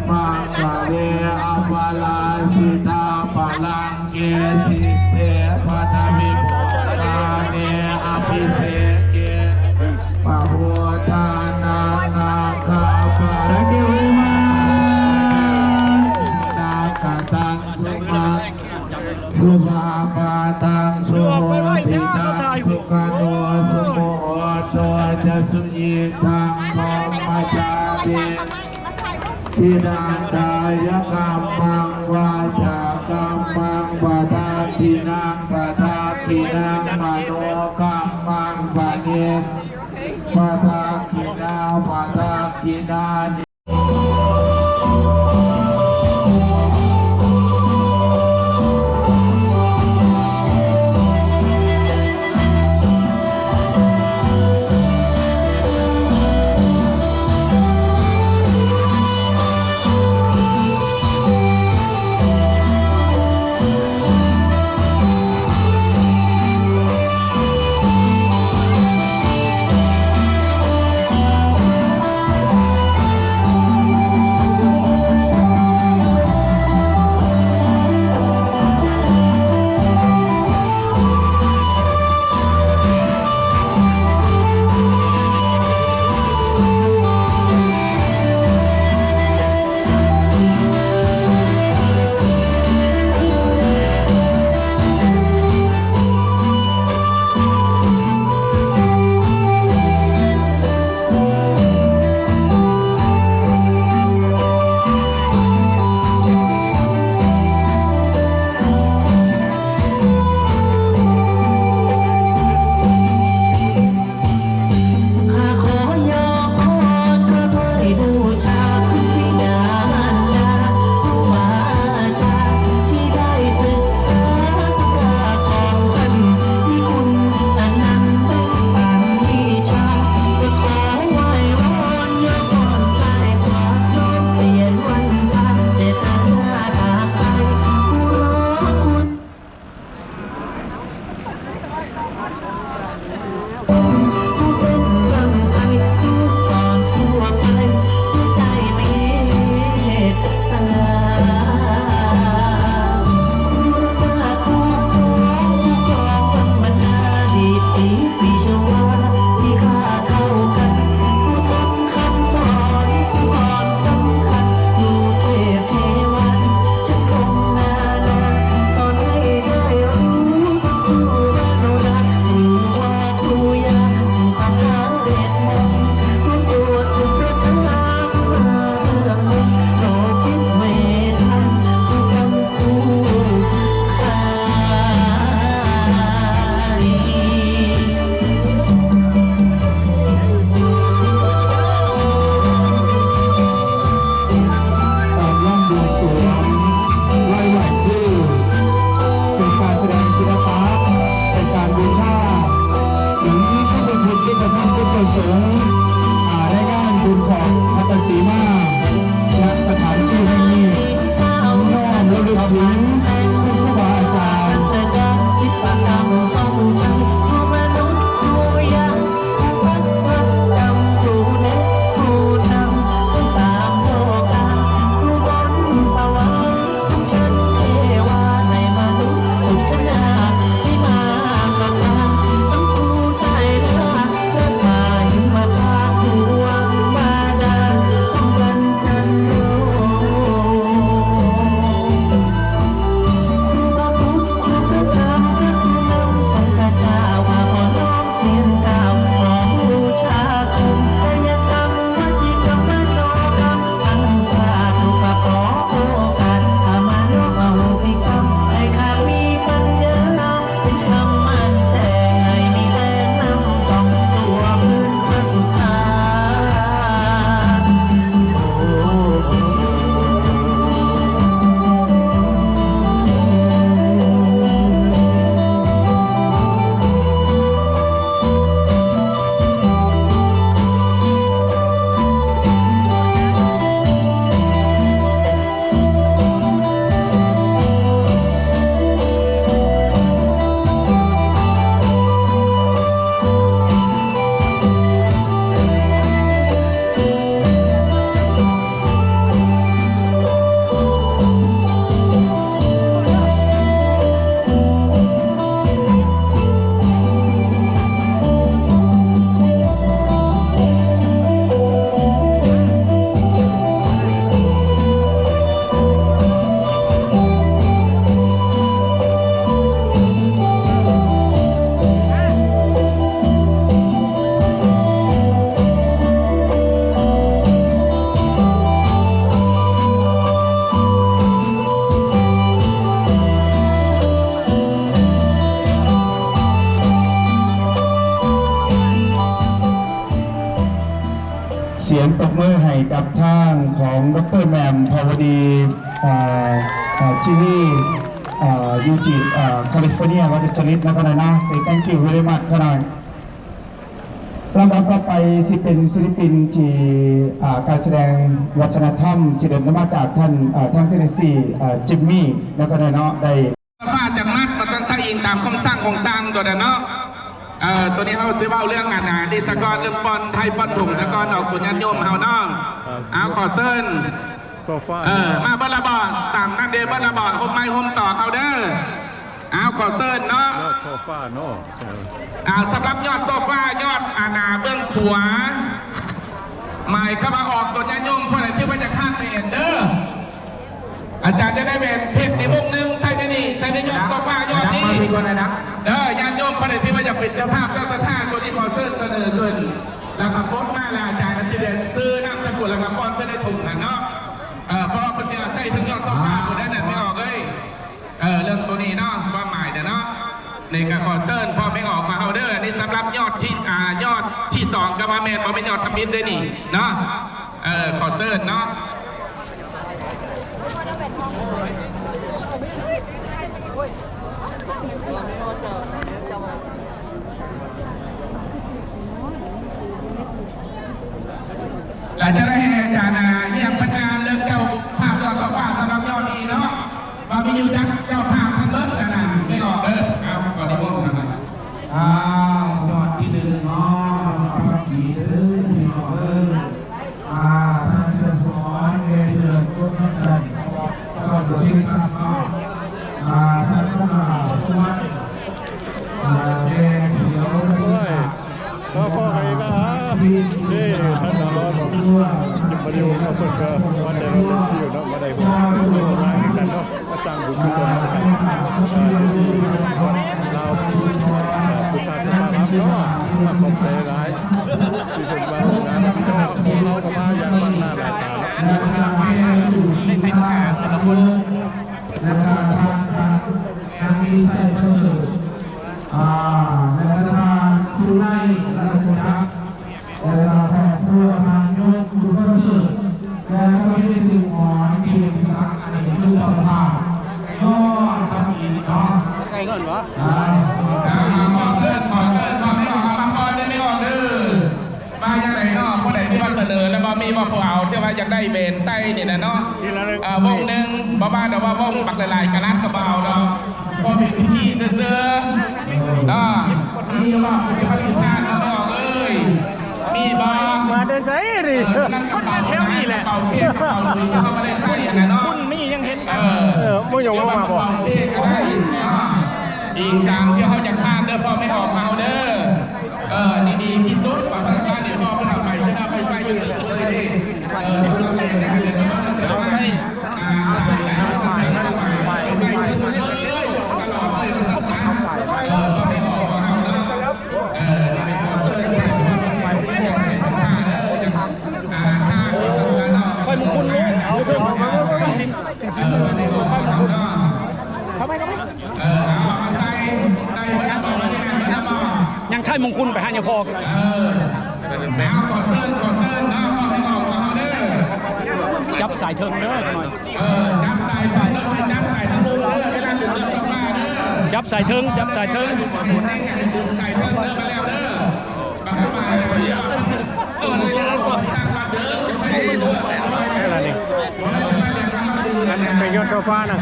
มังคาเลอปาลาสิตาปาลังเกสิเสปัตวิโมกาเนอภิเษเกปะโพธานาคาคาปะ Thank you very much นาคาตังสุมาสุมาปาตังสุโหติตังสุขโนสุโมโหโตจะสุยิตังพรหมจาเตทินังกายกรรมังวาจากรรมังปะทาทินังปะทาทินังมโนกรรมังปะเนปะทาทินาปะทาทินา งตบมือให้กับทางของดรแหม่มภาวดีจีวียูจิแคลิฟอร์เนียวัตถุนิตนะครับนะ say thank you very much ขนาดลำดับต่อไปสิเป็นศิลปินที่การแสดงวัฒนธรรมที่เดินมาจากท่านทางเทนเนสซีจิมมี่นะครับเนาะได้ฟ้าจากมัดประชันใช้อิงตามคำสั่งของสร้างตัวเนาะตัวนี้เขาซื้อเบ้าเรื่องงานดิสกรเรื่องบอลไทยบอลถุงสกรออกตัวยันโยมเฮาเนาะเอาขอเซินโซฟามาบอลบอลตามนั่นเดบอลบอลโฮมไม้โฮมต่อเขาเด้อเอาขอเซินเนาะโซฟาเนาะสำหรับยอดโซฟายอดอาณาเบื้องขวาหมายเข้ามาออกตัวยันโยมคนไหนชื่อว่าจะข้ามเอนเดอร์อาจารย์จะได้เป็นเพชรในวงหนึ่งใส่ในนี่ใส่ในยอดโซฟายอดนี้ญาติโยมคนไหนที่ว่าจะเป็นเจ้าภาพเจ้าสถานตัวนี้ขอเสนอขึ้นแล้วก็โพสต์มาแล้วอาจารย์จะเดินซื้อนามสกุลแล้วก็ป้อนเส้นในถุงนะเนาะเพราะว่าเป็นใส่ทั้งยอดโซฟาคนนั้นไม่ออกเลยเรื่องตัวนี้เนาะความหมายเนาะในการขอเซิร์นพอไม่ออกมาเอาเด้อนี่สำหรับยอดที่2กับมาเมนพอเป็นยอดทำบินได้นี่เนาะขอเซิร์นเนาะเราจะได้ให้อาจารย์เยี่ยมพัฒนาเรื่องเจ้าภาพยอดฟ้าสำหรับยอดนี้เนาะมามีอยู่ดักเจ้าภาพทั้งเบิร์ดนะไม่ออกเด้อเอาก่อนที่พวกนั้นยอดที่1เนาะที่1ที่ออกเด้อท่านจะสอนเรื่องต้นกันก็โดยที่ทราบเนาะท่านผู้มาสวัสดีเดี๋ยวก็พ่อใครก็นี่ท่านรอบอกจะมาดูมาฝึกก็วันเดียวเราที่อยู่เนาะมาได้ผมไม่สบายกันเนาะมาสร้างบุญกุศลกันเราพุทธศาสนาครับเนาะมาคบใจร้ายที่สุดบ้านนะเราก็มาอย่างมันหน้าหลายตาไม่ใช่ทางแต่ละคนนะครับทางนี้ใส่ประเสริฐแล้วทางสุไลรัศดักแล้วทางพวกทางยกดูประเสริฐแล้วก็ไม่ได้ถึงหอนเพียงสักอะไรรูปภาพก็ทำอีกเนาะใครก่อนวะขอเซิร์นไม่ออกบางคนไม่ออกเด้อมาอย่างไรเนาะคนไหนที่มาเสนอแล้วมีมาพวกเอาเชื่อว่าอยากได้เบนไส้เนี่ยนะเนาะวงหนึ่งบ้าแต่ว่าวงบักหลายๆกระลัดกระเบาเนาะพอเป็นพิธีเสื้อเนาะมีว่าเป็นข้าราชการเราไม่ออกเลยมีบ้างมาได้ใส่ดิคนมาเที่ยวนี่แหละเป่าเทศเป่าลุยเขาไม่ได้ใส่อย่างนั้นเนาะคุณมียังเห็นไม่ยอมมาบอกเทศก็ได้อีกทางที่เขาจะข้ามเด้อพอไม่ออกเขาเด้อดีๆที่สุดภาษาชาติเดี๋ยวพอเขาเอาไปจะเอาไปอยู่เลยใช่ไฟมุกุลรู้เอาเถอะติดสินไฟมุกุลทำไมยังใช่มงคุณไปหาเนี่ยพอกันแล้วขอเซิร์นนะพอไม่ออกมาเด้อจับสายเชิงเด้อหน่อยจับสายเชิงจับสายทั้งวงเด้อเวลาถึงเดือนสองมาเด้อจับสายเชิงสายเชิงเด้อมาแล้วเด้อบางมาเยอะสร้างบ้านเด้อไม่ได้สวยอะไรนี่อันนี้เป็นยอดโซฟานะ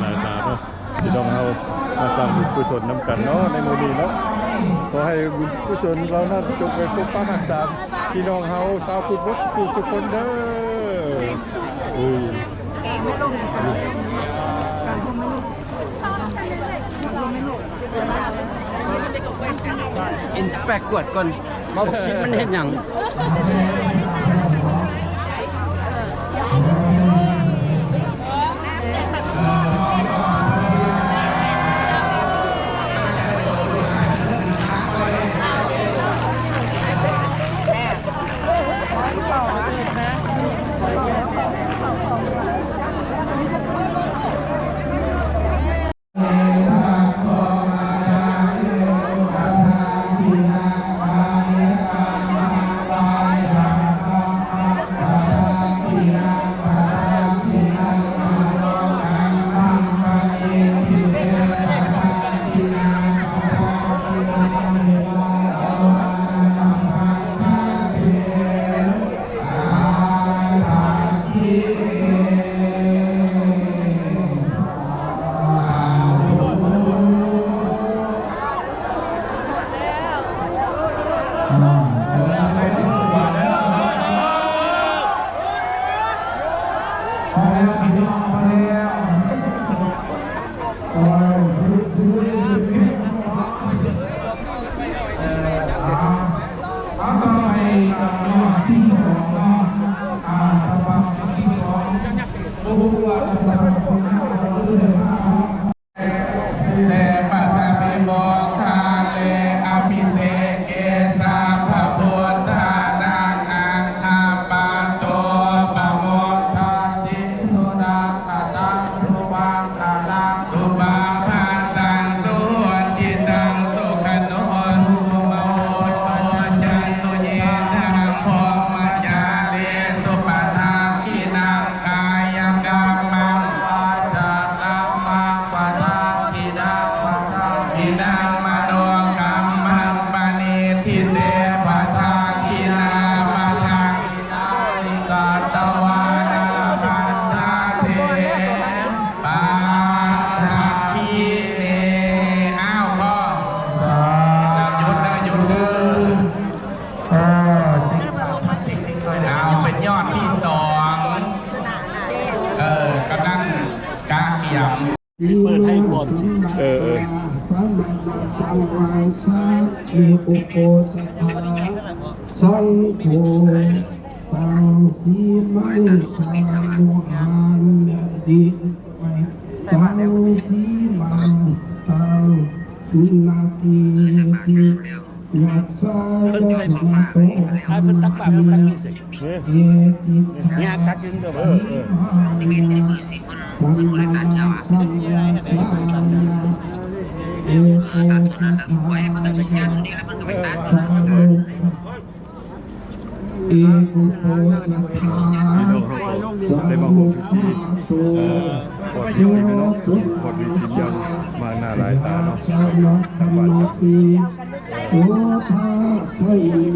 หลายตาเนาะพี่น้องเฮามาสร้างบุญกุศลนำกันเนาะในมื้อนี้เนาะขอให้บุญกุศลเรานั้นจงไปปกปักรักษาพี่น้องเฮาชาวพุทธทุกคนเด้ออินสเปกกวดก่อนบ่คิดมันเห็นหยัง เจปัตตามิโมคาเลอภิเษกเกสาภะพุทธานังอังคาปะโตปะโมทันติสุนังคตังสุวังคาลังสุบาภาสังสุจิตังสุขโนสุโมโตชันสุเยทังพรหมจาเลสุปทาคินังกายกรรมังวาจากรรมังวาทาคินังวาทาคินังมโนกรรมังปณิทิเตปะทาคินาปะทาคินานิกาตวานาคันธาเทปาทาคิเนอ้าวพ่อสาหยุดนะหยุดเถอะเอาเป็นยอดที่สองกำลังกะเกี่ยม เปิดให้ก่อนสัมมาสัมวาสาเอปุโกสัทธาสังโฆตังสีมังสามุหันติตังสีมังตังนาทีติยัสสะยัสสะโตอันตักบาตรตักสิเอติสะเนี่ยตักยิงเด้อสัมมาสัมวาสาเอโกสัทธาสังโฆเอกุโกสัทธาสัมมุขโตกดวิธีเนาะกดวิธียังมาหน้าหลายตาเนาะ สัมมาคัมมติโอภาส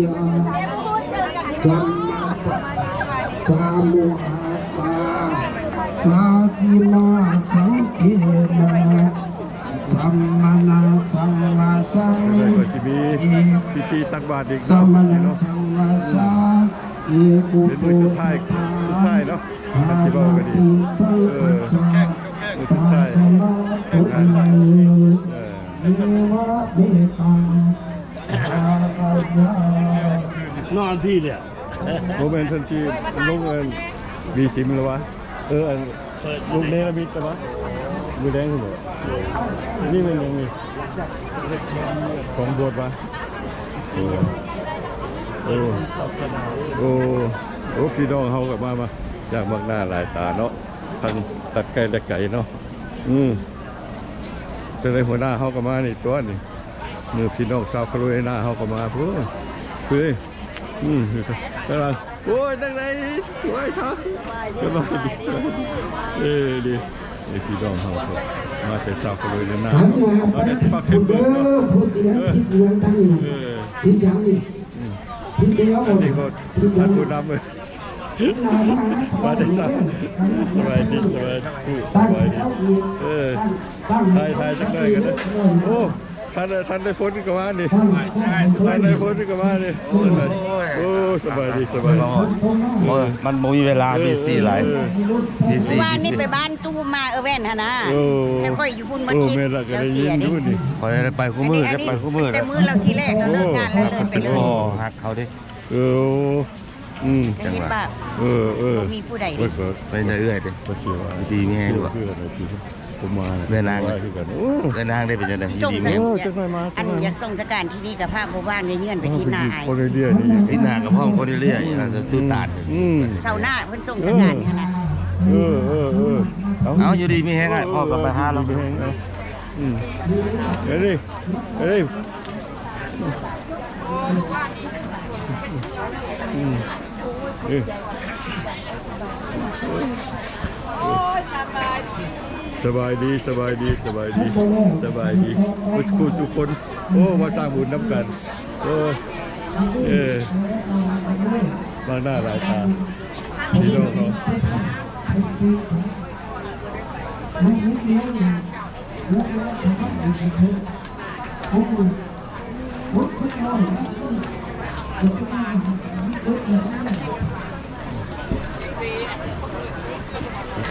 ยาสัมมาสามุหาตาสาจิมาสังเกนะสัมมานาสัมมาสัง เลยก็สิมีพิธีตักบาตรอีก สัมมานา เนาะ สัมมาสังเอกุ เป็น โก มือสุดท้าย สัทธา เนาะตัดสิบอกก็ดีมือสุดท้าย นอนพี่เลย โมเมนต์ทันทีลุงเอิญมีสิมแล้ววะลุงเนรมิตแต่วะมือแดงขึ้นเลยนี่เป็นยังไงของบวชวะโอ้พี่น้องเขากลับมาจากบางหน้าหลายตาเนาะทางตัดไก่และไก่เนาะจะได้หัวหน้าเขากลับมานี่ตัวนี่เมื่อพี่น้องชาวคารุหน้าเขากลับมาเพื่อกำลังโอ้ยตั้งไหนโอ้ยครับสบายดีดีพี่น้องเขามาแต่ชาวคารุหน้าเราจะปักเข็มเบอร์พูดอย่างคิดอย่างตั้งนี่คิดอย่างนี้คิดเดียวอันนี้ก็ท่านผู้นำเลย มาได้สักสบายดีสบายดีสบายดีไทยจังเลยกันนะโอ้ท่านได้พ้นกับมาดิท่านได้พ้นกับมาดิโอ้สบายดีสบายดีมันมีเวลาดีสี่หลายดีสี่ บ้านนี่ไปบ้านตู้มาแว่นนะแค่ค่อยอยู่พุ่นมาทิพย์แล้วเสียดิ คอยไปคู่มือไปคู่มือ แต่มือเราทีแรกเราเลิกงานแล้วเลยไปเลย หักเขาดิจังหวะมีผู้ใดดิไปเรื่อยๆดิดีแม่ด้วยผมมาเดินทางได้เป็นยังไงดีแม่อันอยากส่งสการที่นี่กับภาพหมู่บ้านเงื่อนไปที่นาไอที่นากับห้องคนเรื่อยๆจะตู้ตาดเสาหน้าเพิ่นส่งสการขนาดเอาอยู่ดีมีแห้งพ่อกับไปหาเราเฮ้ยเฮ้ยสบายดีสบายดีสบายดีสบายดีทุกคนโอ้มาสร้างบุญน้ำกันโอ้บางหน้าหลายตาพี่น้องเข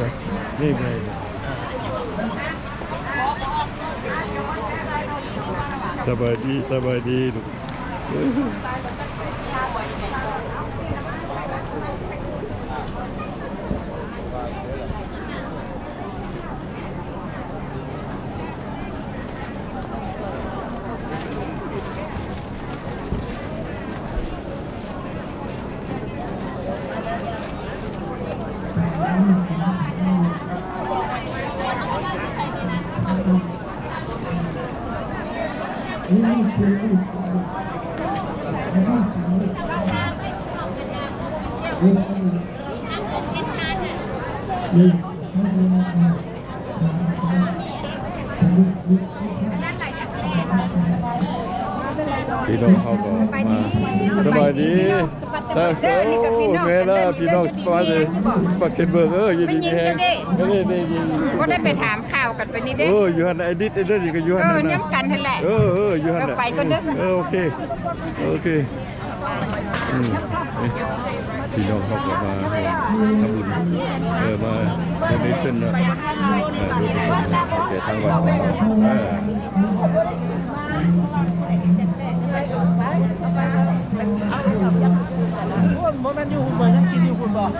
านี่ไงสบายดีสบายดีลูกพี่น้องเขาก็มาสบายดีสาธุแม่ล่ะพี่น้องสบายดีสปาเกตเบอร์อยู่ดีแฮงก็ได้ไปถามข่าวกันไปนี่เด้อยู่หันไอ้ดิดไอ้เด้อก็อยู่หันนั่นย้ำกันนั่นแหละอยู่หันน่ะไปก็เด้อโอเคพี่น้องเขาก็มาทำบุญมาในเส้นนะแต่ทางวัดของเรามันอยู่เหมือนกันกินอยู่คุณบอก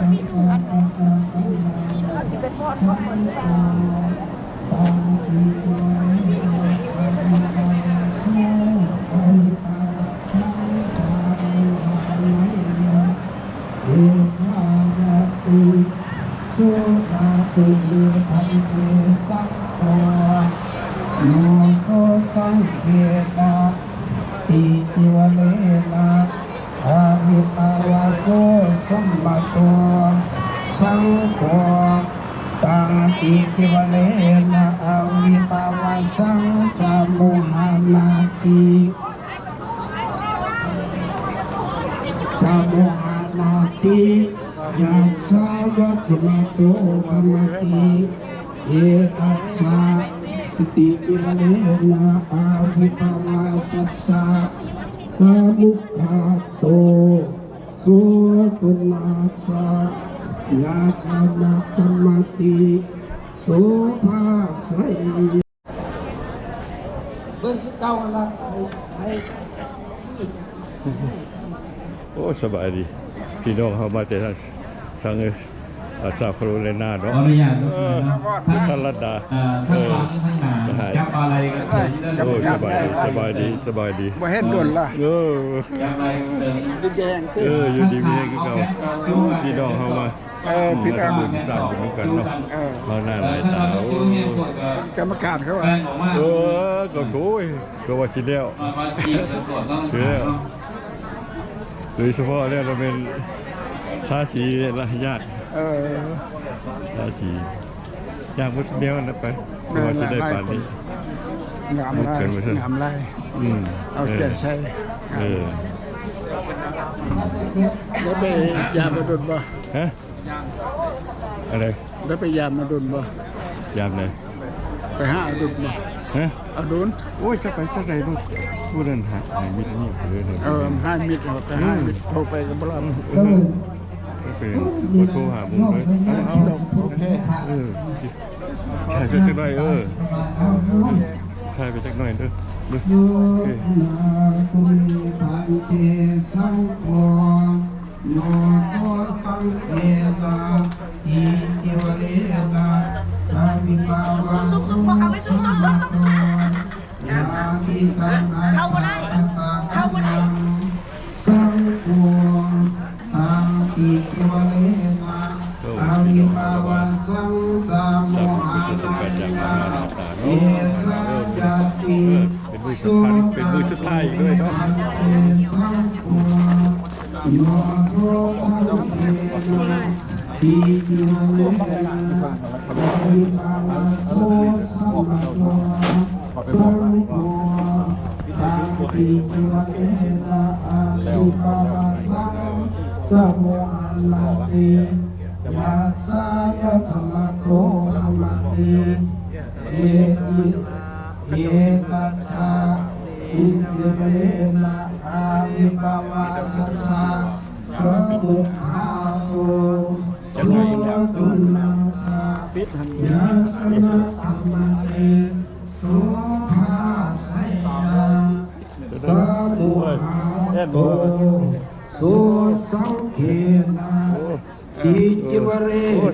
อิจิวเลนะอาวิปาวาโสสัมมาโตสังโฆตังอิจิวเลนะอาวิปาวาสังสามุหานาติสามุหานาติยัสสะยัสมาโตกรรมติเอตัสสะติอิวเลนะอาวิปาวาสัสสะสามุขาโตสุตุนาสะยาสนะกรรมติโสภาสัยเบิ่งคือเก่าละโอ้สบายดีพี่น้องเขามาแต่ทางสังซาฟโรเลนาเนาะขออนุญาตท่านรัตดาข้างหลังข้างหน้าจับอะไรกันโอ้สบายดีมาเห็นด่วนล่ะอยู่ดีมีก็เก่าพี่น้องเขามาพี่น้องบุญสร้างบุญกันเนาะเขาหน้าหลายตากรรมการเขาก็โถ่ก็ว่าสิแล้วโดยเฉพาะเนี่ยเราเป็นทาสีละญาติทาสียากมุดเดียวนะไปว่าสิได้ป่านนี้งามไล่เอาแก่ใช่แล้วไปยาบดุลบ่ ฮะอะไร ได้ไปยามมาดุนบ่ ยามไหน ไปหาอดุลบ่ ฮะ อดุล โอ้ยจะไปจะไหนลูกพูดเดินหามิดนี่เลย ห้ามิตรไปห้ามิตรโทรไปกับบ่รับ ไปโทรหาผมเลยโอเคใช่ไปจักหน่อยใช่ไปจักหน่อยเด้อเข้าก็ได้เข้าก็ได้เป็นมือสุดท้ายด้วยเนาะ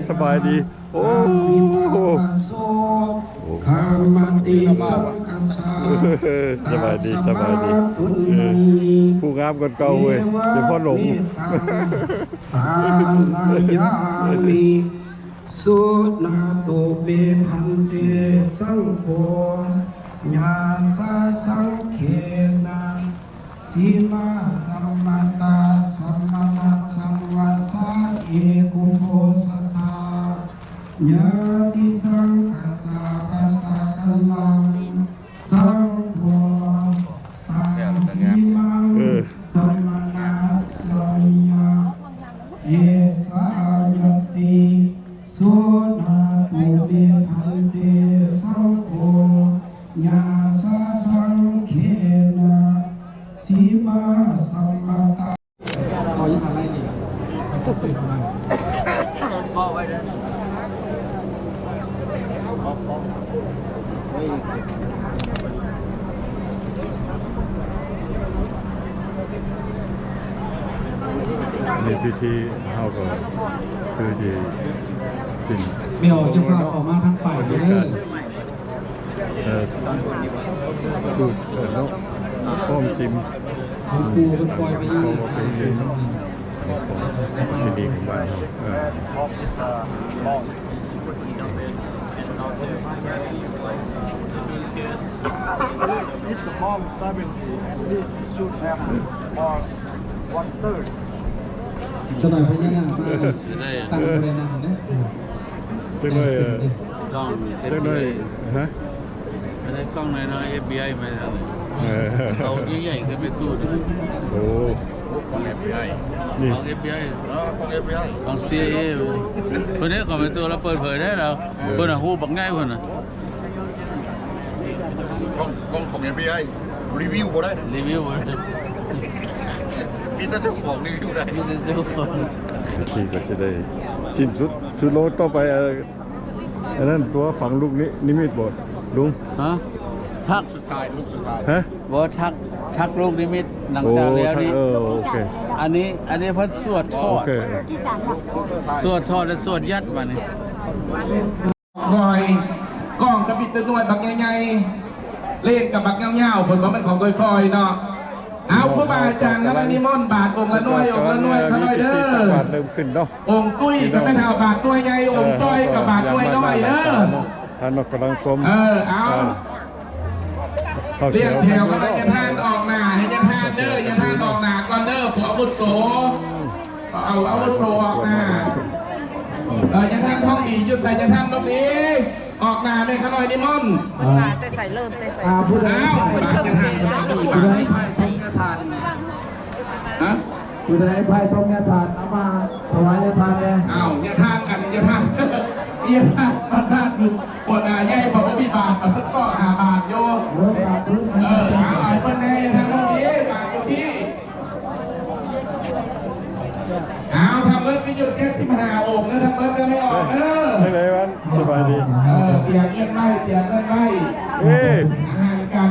สบายดีโอ้สบายดีผู้งามกันเก่าเว้ยเดี๋ยวพ่อหลงสุนาโตเปพันเตสังโฆญาสาสังเขนะสีมาสัมมาตาสัมมานาสัมวาสาเอกุโภสตาญาติสังฆาสาปะตะกัลลังสังโฆปังสีมังธัมมานาสยาเยสายติสุนาโตเปพันเตสังโฆญาสาสังเขนะสีมาสัมมาตาขอยังอะไรนี่ก็เป็นอะไรพ่อไว้เด้อในพิธีเข้าก็คือที่สิ่ง เมียวจะพาเขามาทั้งฝ่ายเลย สูตรนกป้อมซิม ปูเป็นปล่อยไปอีก เป็นเรื่องที่ดีของบ้านIf the bomb is 70, it should have or 1/3. จะหน่อยพญานาคตั้งประเด็นนั้นนะ จังเลยกล้อง จังเลยฮะ ไม่ได้กล้องน้อยๆ FBI ไม่ได้เอาใหญ่ๆขึ้นไปตู้ดิ โอ้ของ FBI ของ FBI ของ FBI ของ CIA คนนี้ของเป็นตัวเราเปิดเผยได้แล้วคนอ่ะฮู้บักง่ายคนอ่ะ กล้องของ FBI รีวิวบ่ได้ รีวิวบ่ได้ มีแต่เจ้าของรีวิวได้ มีแต่เจ้าของ ที่ก็จะได้สิ้นสุดโลต่อไปอันนั้นตัวฝังลูกนี้นิมิตบทลุง ฮะทัก สุดท้ายลูกสุดท้าย ฮะ บ่ทักลูกนิมิตหนังจากแล้วนี่โอเคอันนี้เพิ่นสวดทอดสวดทอดและสวดยัดมานี่ คอยกล้องกระปิดตัวหน่วยบักใหญ่ๆเล่นกับบักเงาๆผลว่ามันของค่อยๆเนาะเอาครูบาอาจารย์แล้วนิมนต์บาทองค์ละหน่วยองค์ละหน่วยเขาหน่อยเด้อ เริ่มขึ้นเนาะ องค์ตุ้ยกับแม่เฒ่าบาทหน่วยใหญ่องค์ต้อยกับบาทหน่วยน้อยเด้อ ท่านกำลังชม เอาเรียกแถวก็เลยจะท่านออกหน้าให้จะท่านเด้อจะท่านออกหน้าก่อนเด้อผัวบุตรโสเอาอาวุโสออกหน้าจะท่านท่องดีหยุดใส่จะท่านตรงนี้ออกหน้าไม่ขน้อยนิมนต์แต่ใส่เริ่มแต่ใส่ พูดแล้วจะท่านดีบาทให้ทงจะท่านฮะ อยู่ในไพ่ทงยาทานเอามาถวายยาทานเลยอ้าวยาทานกันยาทานยาทานประทานอยู่ปวดหน้าใหญ่บอกว่ามีบาทเอาสักซ้อ5 บาทโยเอาไอ้เปิ้ลแน่ยาทานนี้บาทอยู่ที่เอาทำเบิร์ดไปหยุดแค่15 องค์นะทำเบิร์ดก็ไม่ออกเนอะไม่เลยวันสบายดีเตรียมเงินไว้เตรียมเงินไว้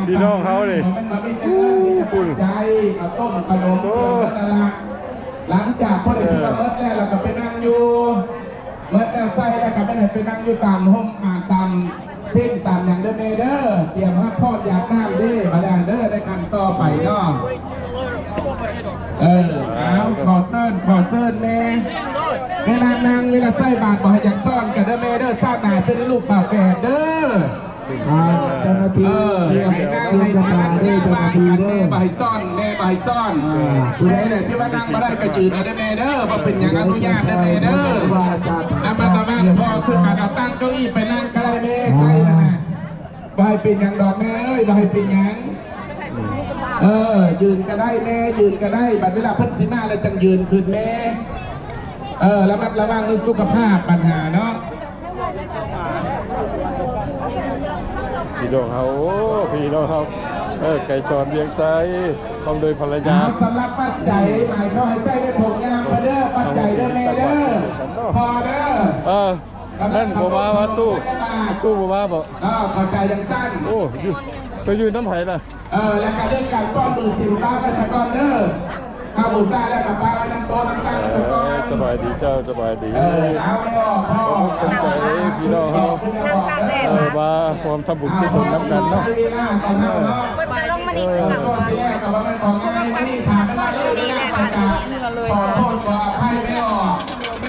ดีน้องเขาดิคุณใจมาต้มขนมหลังจากพอได้ที่มาเบิร์ดแล้วเราก็ไปนั่งอยู่เบิร์ดแล้วใส่แล้วก็ไปนั่งอยู่ตามห้องตามเท่งตามอย่างเดิมเด้อเตรียมฮับพ่อจากน้ำเด้มาแล้วเด้อได้กันต่อไปเนาะเอาขอเซิร์นแม่เวลานางเวลาใส่บาตรบอกให้อยากซ่อนกันเด้อแม่เด้อทราบหนาจะได้ลูกฝาแฝดเด้อเจ้าหน้าที่ให้นางให้ทานให้บาตรกันแม่ใบซ่อนแม่ใบซ่อนผู้ใดเนี่ยที่ว่านางมาได้ไปยืนเด้อแม่เด้อมาเป็นอย่างอนุญาตเด้อแม่เด้อนำมาต่อมาพอคือการเอาตั้งเก้าอี้ไปนั่งก็ได้แม่ใส่นะใบเป็นอย่างดอกแม่เอ้ยใบเป็นอย่างยืนก็ได้แม่ยืนก็ได้บัดเวลาพัดสีมาแล้วจังยืนคืนแม่ระมัดระวังเรื่องสุขภาพปัญหาเนาะพี่น้องเขาพี่น้องเขาไก่สอนเบียงไซต้องโดยภรรยาสำหรับปัจจัยหมายเขาให้ใส่ได้ถงยามเด้อปัจจัยเด้อแม่เด้อพอเด้อนั่นผมว่าตู้ผมว่าบอกเข้าใจยังสั้นโอ้ไปยืนน้ำไผ่ล่ะแล้วการเรื่องการป้อนมือสิวป้ากันสะก้อนเด้อข้าวบุษราแล้วกับป้าไว้น้ำโตน้ำตาลสะก้อนสบายดีเจ้าสบายดีเอาไม่ออกพ่อคนใจพี่น้องเขามาความทำบุญที่สุดน้ำกันเนาะคนจะลงมานี่คือกับว่ากับว่ามันของไม่ได้ถามไม่ได้เลยขอโทษขออภัยไม่ออก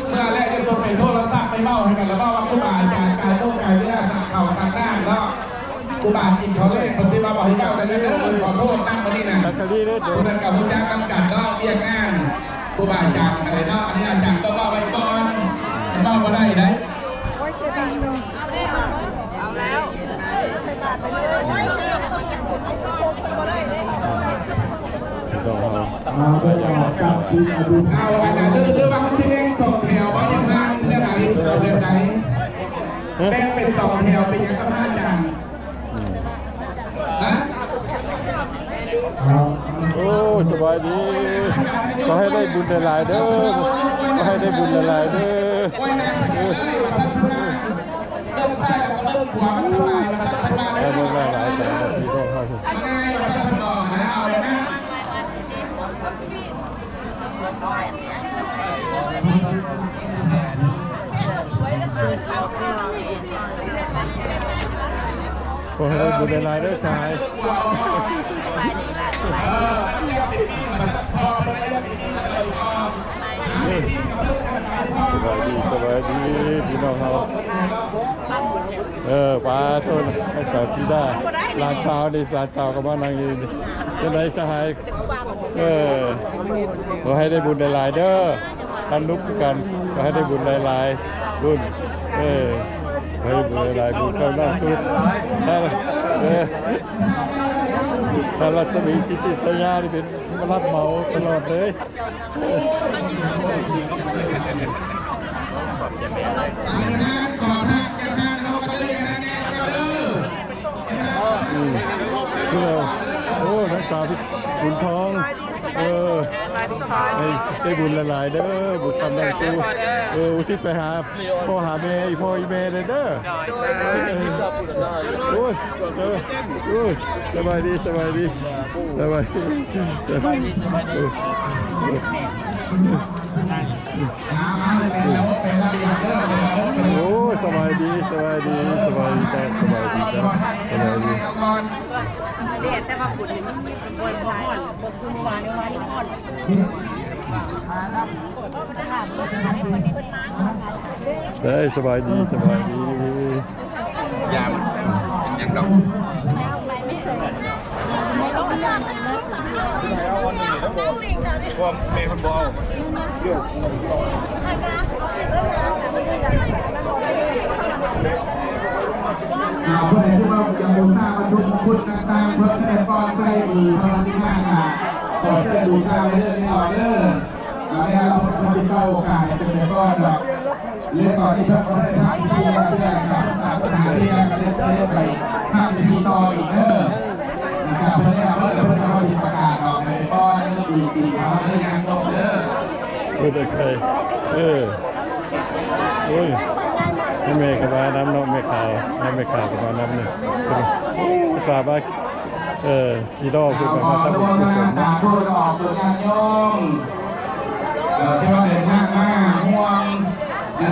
เมื่อแรกจะโทรไปโทรศัพท์ไปเล่าให้กันแล้วว่าผู้บาดเจ็บการโรคการเลือดเข่าทางด้านเนาะผู้บาดเจ็บเขาเลยคนที่มาบอกให้เจ้ากันนะขอโทษนั่งมานี่นะคุณเป็นกับผู้จ้างกำกับเนาะเรียกงานผู้บาดเจ็บอะไรเนาะอันนี้อาจารย์ต้องว่าไว้ก่อนจะว่ามาได้ไหมเอาแล้วเอาอะไรเรื่องว่าเขาที่เล่นส่งแถวว่ายังไงเรื่องไหนเรื่องไหนแบ่งเป็น2 แถวเป็นยังไงบ้างจังโอ้สบายดีขอให้ได้บุญหลายเด้อขอให้ได้บุญหลายเด้อได้บุญหลายแต่ที่ต้องเข้าถึงขอให้ได้บุญหลายเด้อชายสบายดีพี่น้องเขาปลาต้นให้สาวที่ได้ลานเช้าดิลานเช้ากับบ้านนางยืนจะได้สหายขอให้ได้บุญหลายเด้อท่านนุกกันขอให้ได้บุญหลายรุ่นให้บุญหลายบุญเข้าหน้าสุดถ้ารัศมีสิทธิสัญญาที่เป็นมารับเหมาตลอดเลยโอ้นักสาวบุญทองได้บุญหลายเด้อบุญสำเร็จสู้อุทิศไปหาพ่อหาแม่พ่ออีแม่เลยเด้อโอ้ยสบายดีโอ้สบายดีจ้ะสบายดีเด็ดแต่ว่าขุนมันมีบนท้ายบนคุณวานวานทอดได้สบายดียามันเป็นยังดอกพวกเมย์คนบอลเพื่อที่ว่าจะบูชาวัตถุมงคลต่างๆเพื่อให้ปอใส่มือพลังที่มากค่ะขอเสื้อบูชาไว้เรื่อยๆเด้อ เราได้เราจะเข้าโอกาสเป็นเลยก็ดอกเรื่องต่อที่เพิ่มได้ทำที่เพื่อกับสามปัญหาที่เราเล่นเซฟไปห้ามที่ต่ออีกนะครับเพื่อได้เราเพื่อเราจะประกาศออกเลยก็เรื่องดีสีเขาเรื่องงานตรงโอ้ยใครโอ้ยแม่กับมาน้ำเนาะแม่ขาวกับมาน้ำเนี่ยภาษาบ้านที่ดอกคือมาตั้งแต่ สาธุออกตัวงานย่อมเจ้าเดินทางมาห่วง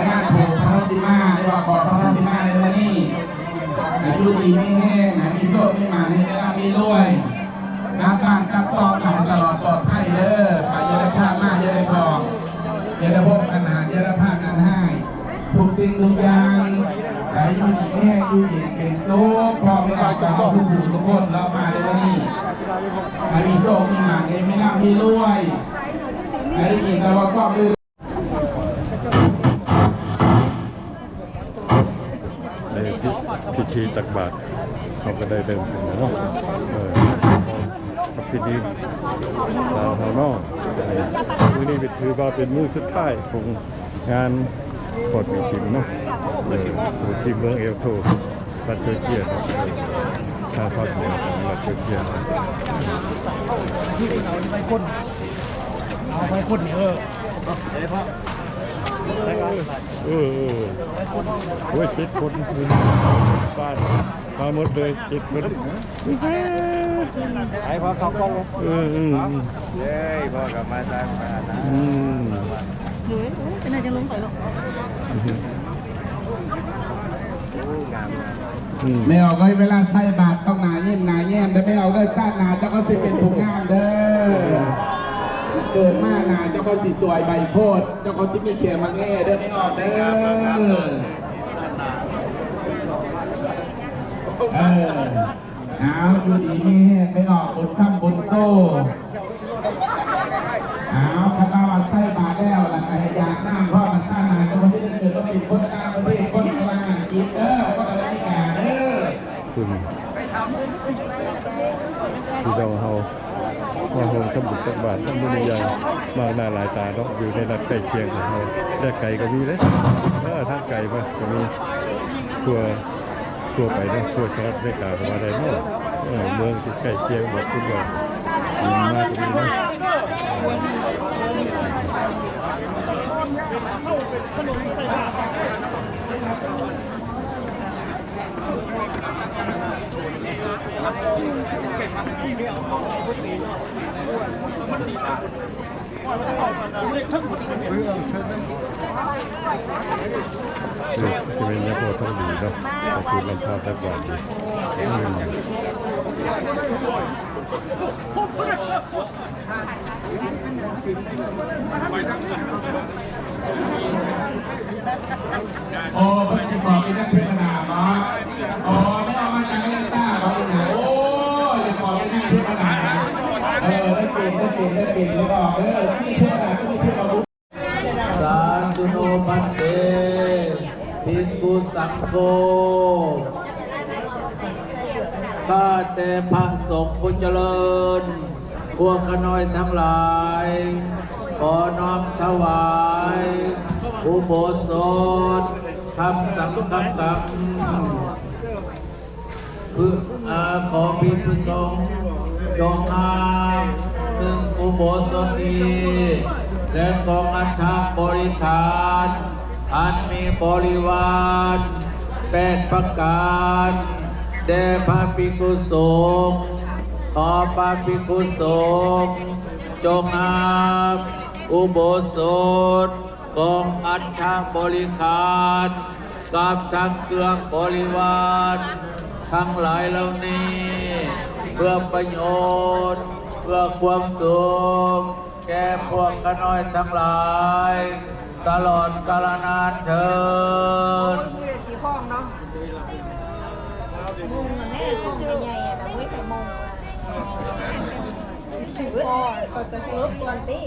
งานถูกพระสิมาเรียกว่าขอพระสิมาในวันนี้อายุดีไม่แห้งมีโชคมีมาในเวลามีรวยนักการกับซองขายตลอดปลอดภัยเด้อไปยาได้ข้ามมาอย่าได้คลองอย่าได้พบปัญหาอย่าได้พลาดงานให้ทุกสิ่งทุกอย่างแต่อยู่ดีไม่แห้งอยู่เย็นเป็นสุขพอไม่เอาจะเอาทุกผู้ทุกคนเรามาในวันนี้มีโชคมีมาในไม่น่ามีรวยไอ้ยินแต่ว่าก็คือในพิธีตักบาตรเขาก็ได้เดิมขึ้นเนาะกับพิธีตามเขาเนาะมื้อนี้ถือว่าเป็นมื้อสุดท้ายของงานปลดวิชินเนาะที่เมืองเอลโทรัฐเทอร์เกียครับทางภาคเหนือของรัฐเทอร์เกียเอาไปคนเดี๋ยวพ่อโอ้ย7 คนบ้านมาหมดเลย7 คนไอ้พ่อเขากล้องลงเย้พ่อกับมาตามมาเป็นอะไรจะลงไปหรอไม่เอาไว้เวลาใส่บาตรต้องหนาเยี่ยมแต่ไม่เอาได้สร้างนาเจ้าก็สิเป็นผู้งามเด้อเกิดมากนาเจ้าก็สิสวยใบโพดเจ้าก็สิมีเขียมาแง่เด้อไม่ออกเด้อเอาอยู่ดีนี่ไม่ออกบนข้ามบนโซ่เอาข้าพเจ้าใส่บาตรแล้วหลังจากอยากนั่งพ่อมันสร้างนาเจ้าก็สิได้เกิดต้องเป็นคนตามประเทศคนกลางกินเด้อก็อะไรนี่แก่เด้อคุณที่เราเฮาว่าโฮมทำบุญตักบาตรทำบุญใหญ่มากหน้าหลายตาเนาะอยู่ในรัฐใกล้เคียงของเราได้ไก่ก็มีเลยทางไก่ป่ะก็มีทั่วไปเนาะทั่วสหรัฐอเมริกาก็มาได้เนาะเมืองที่ใกล้เคียงแบบคุณว่าดีมากดีนะจะเป็นนักโทษต้องดีเนาะแต่คือลำพาตักบาตรดีโอ้เพิ่งจะบอกเป็นนักเทศนาเนาะโอ้ไม่เอามาจากเล่นต้าบอกเลยโอ้จะบอกเป็นนักเทศนาได้เปลี่ยนแล้วก็นี่เทศนาก็มีเทศนาบุญสาธุโนปันเตภิกขุสังโฆข้าแต่พระสงฆ์ผู้เจริญพวกขน้อยทั้งหลายขอน้อมถวายอุโบสถทำสังฆกรรมเพื่อขอภิกษุสงฆ์จงอาซึ่งอุโบสถนี้และกองอัฐบริขารอันมีบริวาร8 ประการแด่พระภิกษุสงฆ์ขอพระภิกษุสงฆ์จงอาอุโบสถกองอัฐบริขารกับทั้งเครื่องบริวารทั้งหลายเหล่านี้เพื่อประโยชน์เพื่อความสุขแก่พวกขน้อยทั้งหลายตลอดกาลนานเถิดมุงแม่ของใหญ่ๆนะเว้ยแต่มุงพ่อก็จะเฟิร์สก่อนตี